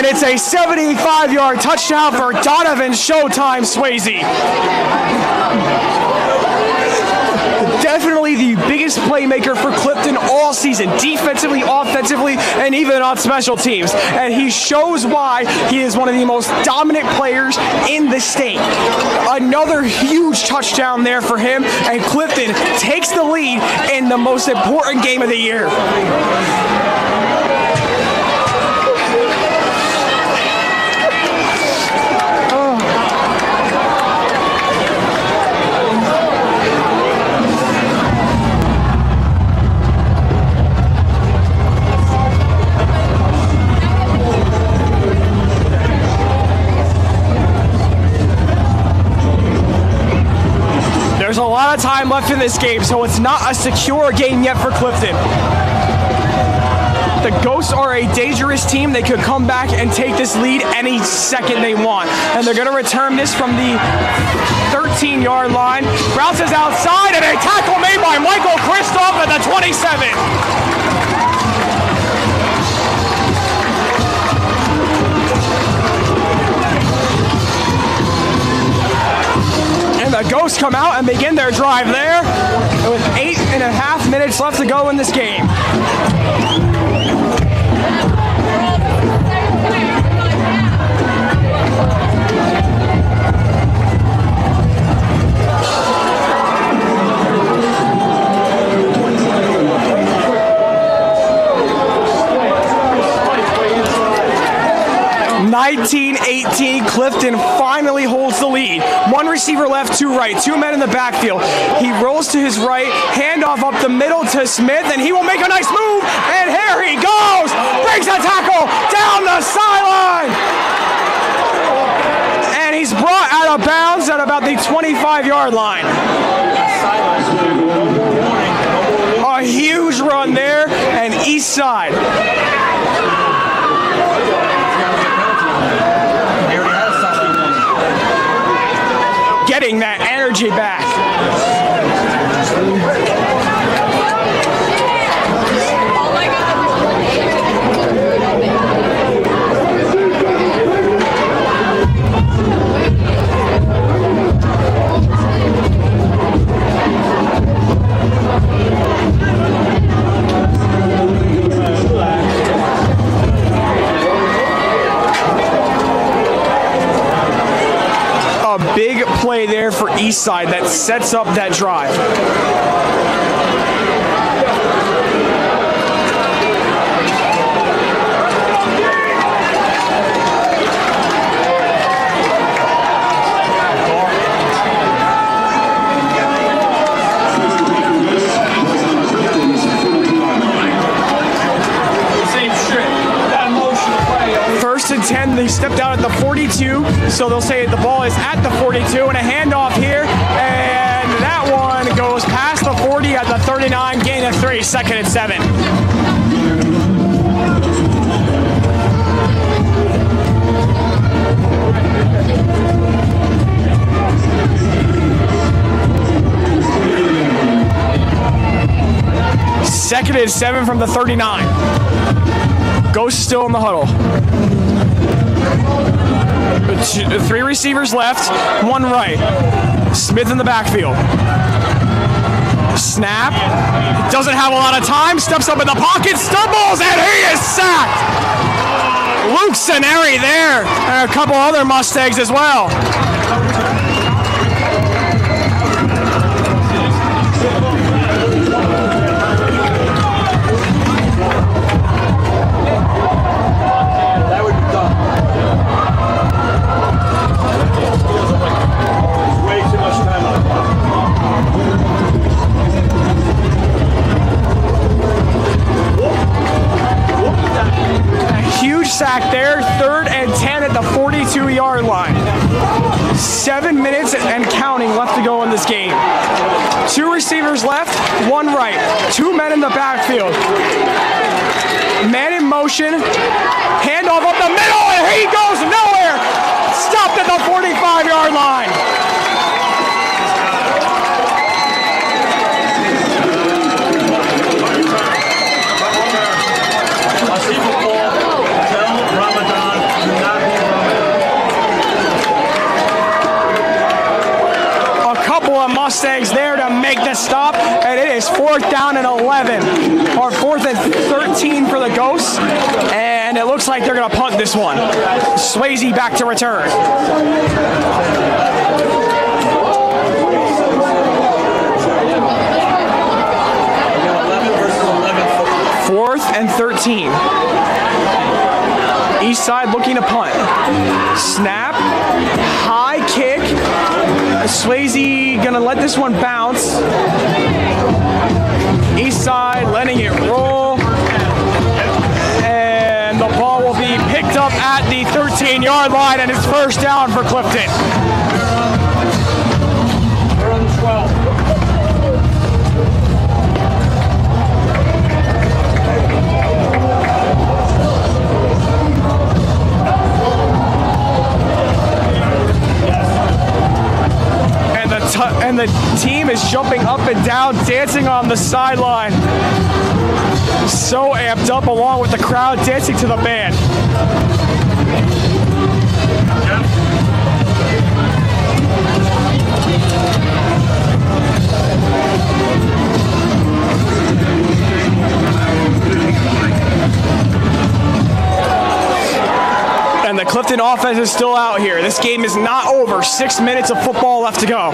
It's a 75-yard touchdown for Donovan Showtime Swayze. Definitely the biggest playmaker for Clifton all season, defensively, offensively, and even on special teams. And he shows why he is one of the most dominant players in the state. Another huge touchdown there for him, and Clifton takes the lead in the most important game of the year. There's a lot of time left in this game, so it's not a secure game yet for Clifton. The Ghosts are a dangerous team. They could come back and take this lead any second they want. And they're going to return this from the 13-yard line. Bounces outside, and a tackle made by Michael Kristoff at the 27. The Ghosts come out and begin their drive there with 8.5 minutes left to go in this game. Clifton finally holds the lead. 1 receiver left, 2 right, 2 men in the backfield. He rolls to his right, handoff up the middle to Smith, and he will make a nice move, and here he goes! Breaks a tackle down the sideline! And he's brought out of bounds at about the 25-yard line. A huge run there, and Eastside. Getting that energy back. play there for Eastside that sets up that drive. First and 10, they stepped out at the 42, so they'll say the ball is at the 42, and a handoff here, and that one goes past the 40 at the 39, gain of 3, 2nd and 7. Second and 7 from the 39. Ghost still in the huddle. 3 receivers left, 1 right. Smith in the backfield. Snap. Doesn't have a lot of time. Steps up in the pocket, stumbles, and he is sacked. Luke Saneri there, and a couple other Mustangs as well. Huge sack there, 3rd and 10 at the 42-yard line. 7 minutes and counting left to go in this game. 2 receivers left, 1 right. 2 men in the backfield. Man in motion, handoff up the middle, and he goes nowhere. Stopped at the 45-yard line. Mustangs there to make the stop, and it is 4th down and 11, or 4th and 13 for the Ghosts, and it looks like they're going to punt this one. Swayze back to return. 4th and 13. Eastside looking to punt. Snap, high kick. Swayze gonna let this one bounce. Eastside letting it roll. And the ball will be picked up at the 13-yard line, and it's 1st down for Clifton. They're on the 12. And the team is jumping up and down, dancing on the sideline. So amped up, along with the crowd dancing to the band. And the Clifton offense is still out here. This game is not over. 6 minutes of football left to go.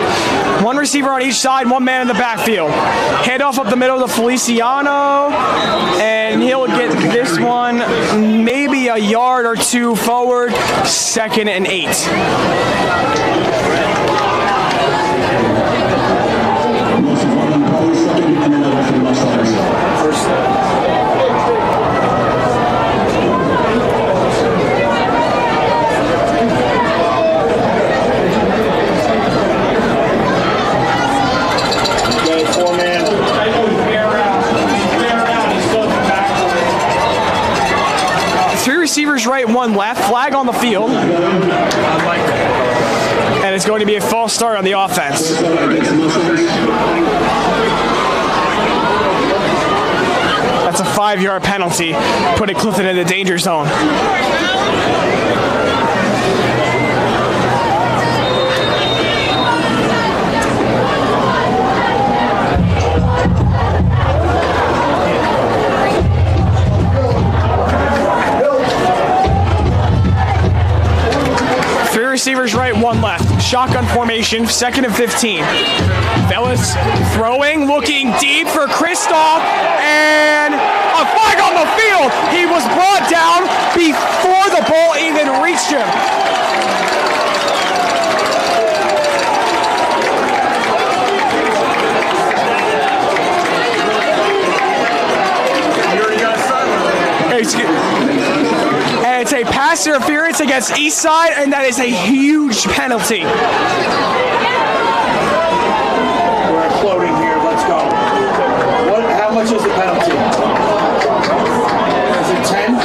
1 receiver on each side, 1 man in the backfield. Handoff up the middle to Feliciano, and he'll get this one maybe a yard or 2 forward. 2nd and 8. Receivers right, 1 left. Flag on the field. And it's going to be a false start on the offense. That's a 5-yard penalty, putting Clifton in the danger zone. Receivers right, 1 left. shotgun formation, 2nd and 15. Velez throwing, looking deep for Kristoff, and a flag on the field. He was brought down before the ball even reached him. And it's a pass interference against Eastside, and that is a huge penalty. We're exploding here. Let's go. How much is the penalty? Is it 10?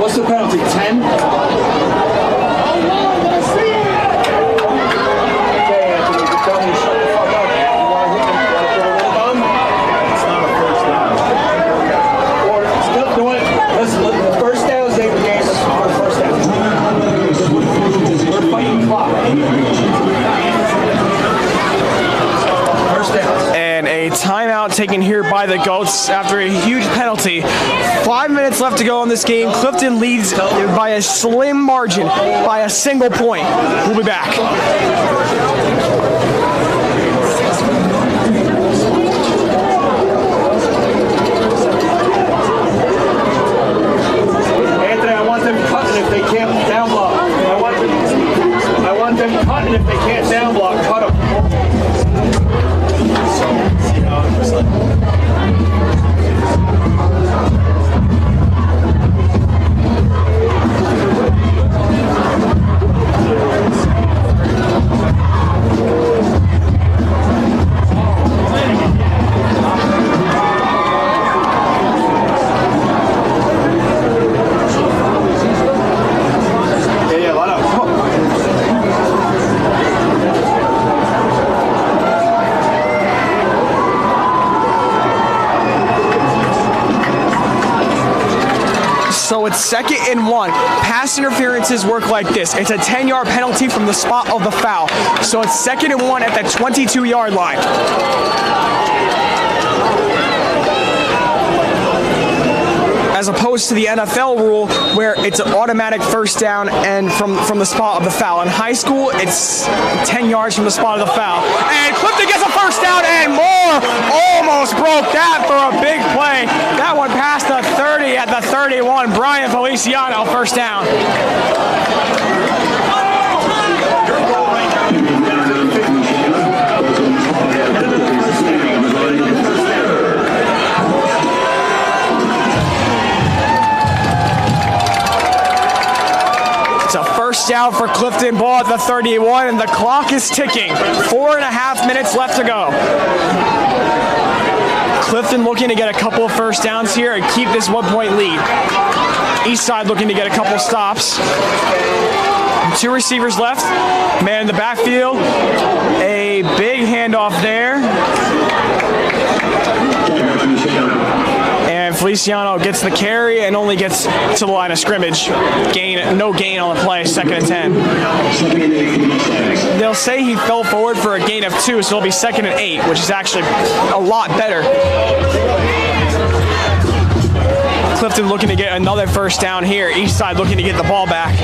What's the penalty? 10? Timeout taken here by the Goats after a huge penalty. 5 minutes left to go in this game. Clifton leads by a slim margin, by a single point. We'll be back. Anthony, I want them cutting if they can't down block. I want them cutting if they can't down block. Cut them. So it's 2nd and 1. Pass interferences work like this. It's a 10-yard penalty from the spot of the foul. So it's 2nd and 1 at the 22-yard line. As opposed to the NFL rule where it's an automatic first down and from the spot of the foul. In high school, it's 10 yards from the spot of the foul. And Clifton gets a first down and more. Almost broke that for a big play. That one past the 30 at the 31. Brian Feliciano, first down. It's a first down for Clifton, ball at the 31, and the clock is ticking. 4.5 minutes left to go. Clifton looking to get a couple of first downs here and keep this 1-point lead. Eastside looking to get a couple stops. 2 receivers left. Man in the backfield. A big handoff there. And Feliciano gets the carry and only gets to the line of scrimmage. No gain on the play, 2nd and 10. They'll say he fell forward for a gain of 2, so it'll be 2nd and 8, which is actually a lot better. Clifton looking to get another first down here. Eastside looking to get the ball back.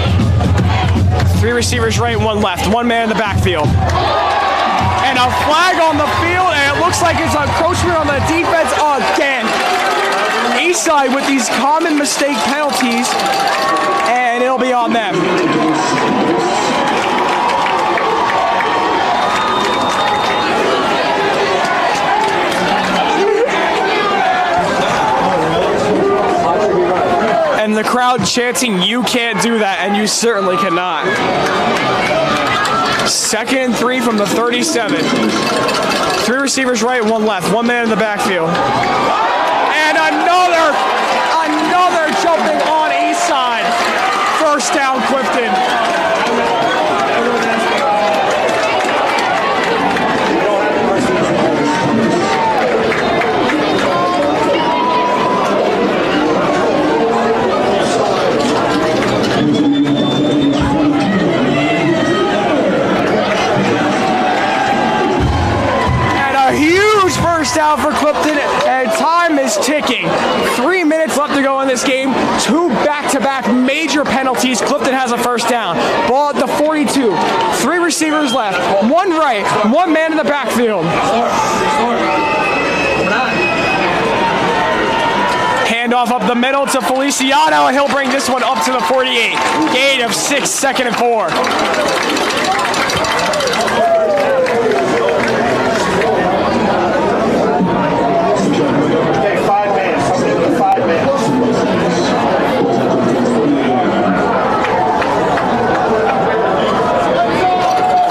3 receivers right, 1 left. 1 man in the backfield. And a flag on the field, and it looks like it's encroachment on the defense again. Eastside with these common mistake penalties, and it'll be on them. And the crowd chanting, "You can't do that," and you certainly cannot. 2nd and 3 from the 37. 3 receivers right, 1 left. 1 man in the backfield. And another jumping on Eastside. First down, Clifton. first down for Clifton, and time is ticking. 3 minutes left to go in this game. 2 back-to-back major penalties. Clifton has a first down. Ball at the 42. 3 receivers left. 1 right, 1 man in the backfield. Handoff up the middle to Feliciano, and he'll bring this one up to the 48. Gain of 6, 2nd and 4. Okay, 5 man. Somebody with 5 man.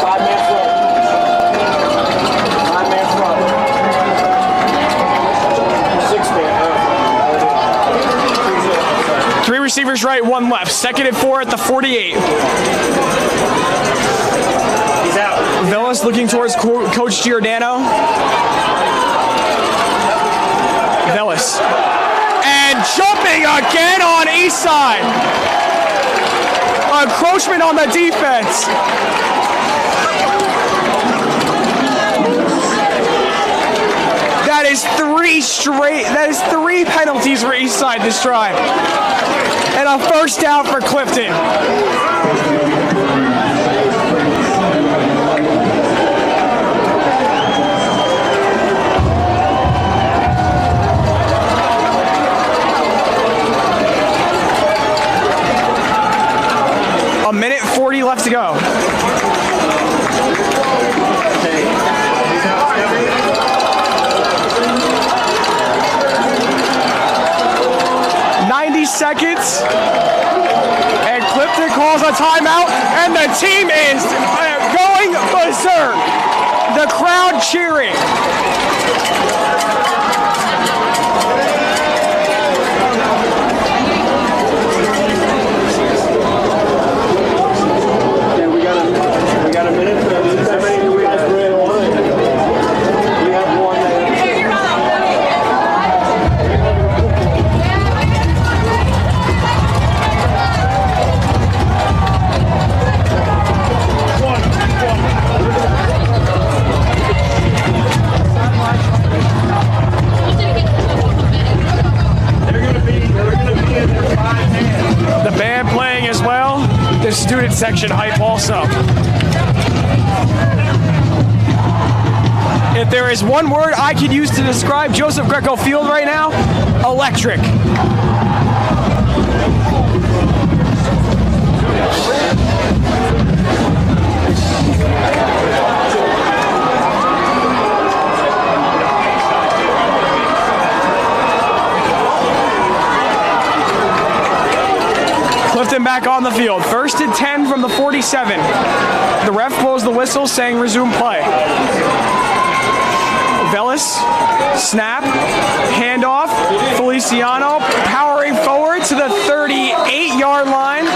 5 man front. 5 man front. 6 man. 3 receivers right, 1 left. 2nd and 4 at the 48. He's out. Villas looking towards Coach Giordano. Villas. And jumping again on Eastside. Encroachment on the defense. That is 3 penalties for Eastside this drive. And a first down for Clifton. A minute 40 left to go. Seconds, and Clifton calls a timeout, and the team is going berserk. The crowd cheering. We got a minute. How many do we have? We have 1 there. The band playing as well. The student section hype also. If there is one word I could use to describe Joseph Greco Field right now, electric. Clifton back on the field. 1st and 10 from the 47. The ref blows the whistle saying resume play. Vellis, snap, handoff, Feliciano powering forward to the 38-yard line.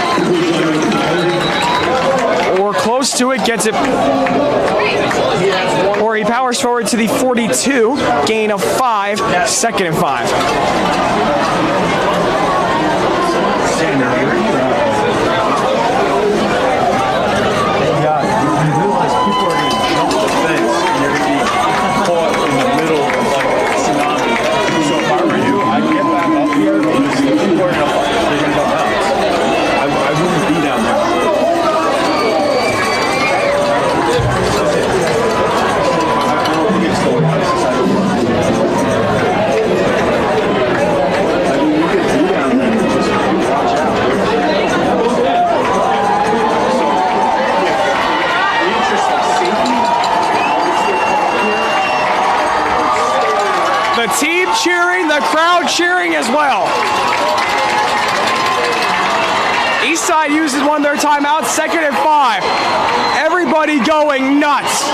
Or close to it, gets it. Or he powers forward to the 42, gain of 5, 2nd and 5. The team cheering, the crowd cheering as well. Eastside uses one of their timeouts, 2nd and 5. Everybody going nuts.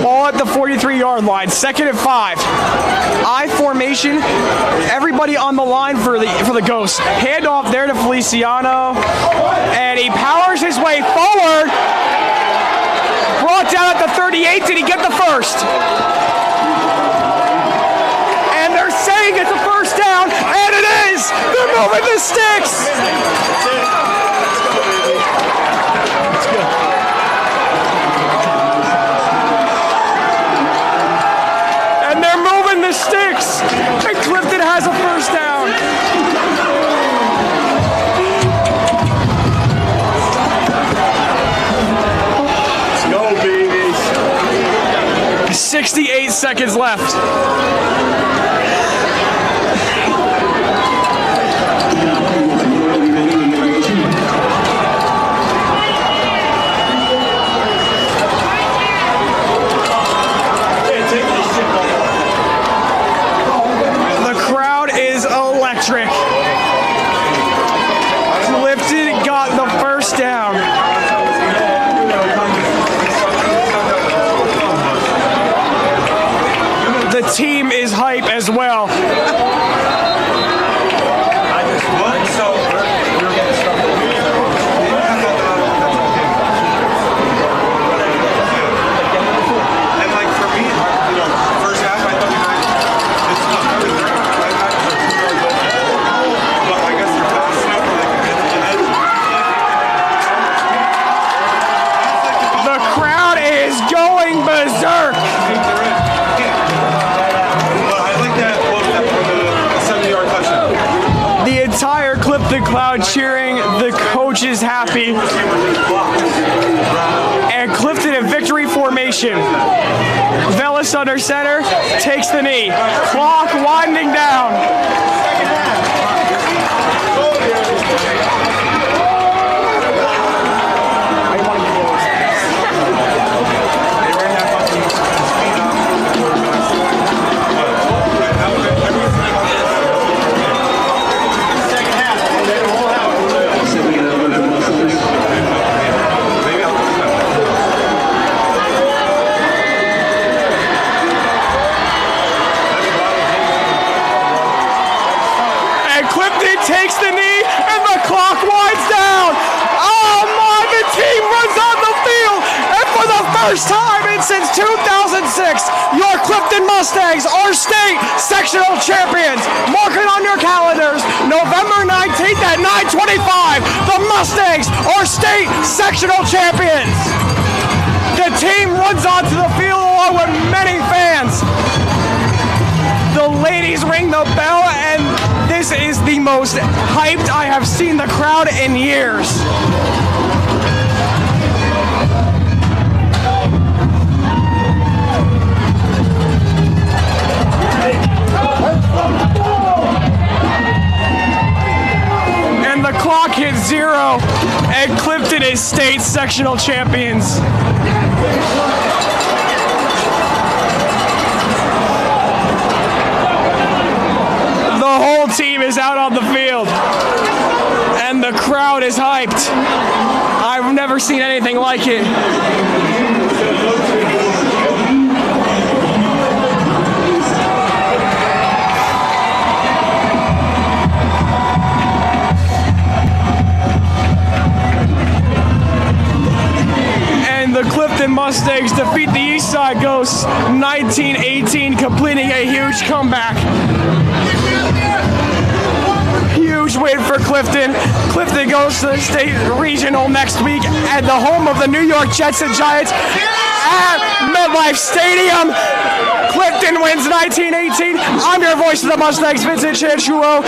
Ball at the 43-yard line, 2nd and 5. I form formation. Everybody on the line for the Ghosts. Handoff there to Feliciano, and he powers his way forward. Brought down at the 38. Did he get the first? And they're saying it's a first down, and it is. They're moving the sticks. And they're moving the sticks. And Clifton has a first down. Let's go, babies. 68 seconds left. The crowd is electric. Clifton got the first down. The team is hype as well. The crowd is going berserk. The entire Clifton crowd cheering, the coach is happy. And Clifton in victory formation. Velas under center, takes the knee. Clock winding down. Takes the knee, and the clock winds down. Oh my, the team runs on the field, and for the first time since 2006, your Clifton Mustangs are state sectional champions. Mark it on your calendars, November 19th at 9:25, the Mustangs are state sectional champions. The team runs onto the field along with many fans. The ladies ring the bell, and this is the most hyped I have seen the crowd in years. And the clock hits 0, and Clifton is state sectional champions. The whole team is out on the field, and the crowd is hyped. I've never seen anything like it. And the Clifton Mustangs defeat the Eastside Ghosts 19-18, completing a huge comeback. Huge win for Clifton. Clifton goes to the state regional next week at the home of the New York Jets and Giants at MetLife Stadium. Clifton wins 19-18. I'm your voice of the Mustangs, Vincent Chanchulo,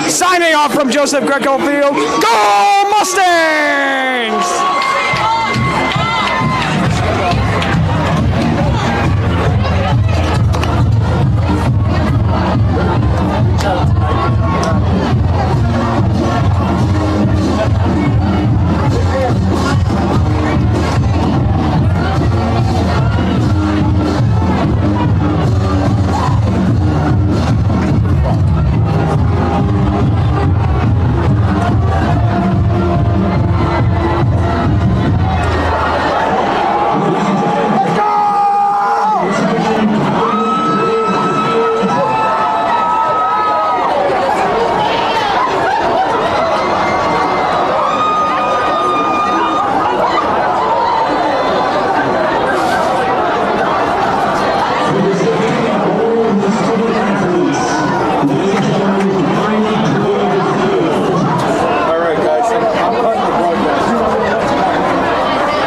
signing off from Joseph Greco Field. Go Mustangs!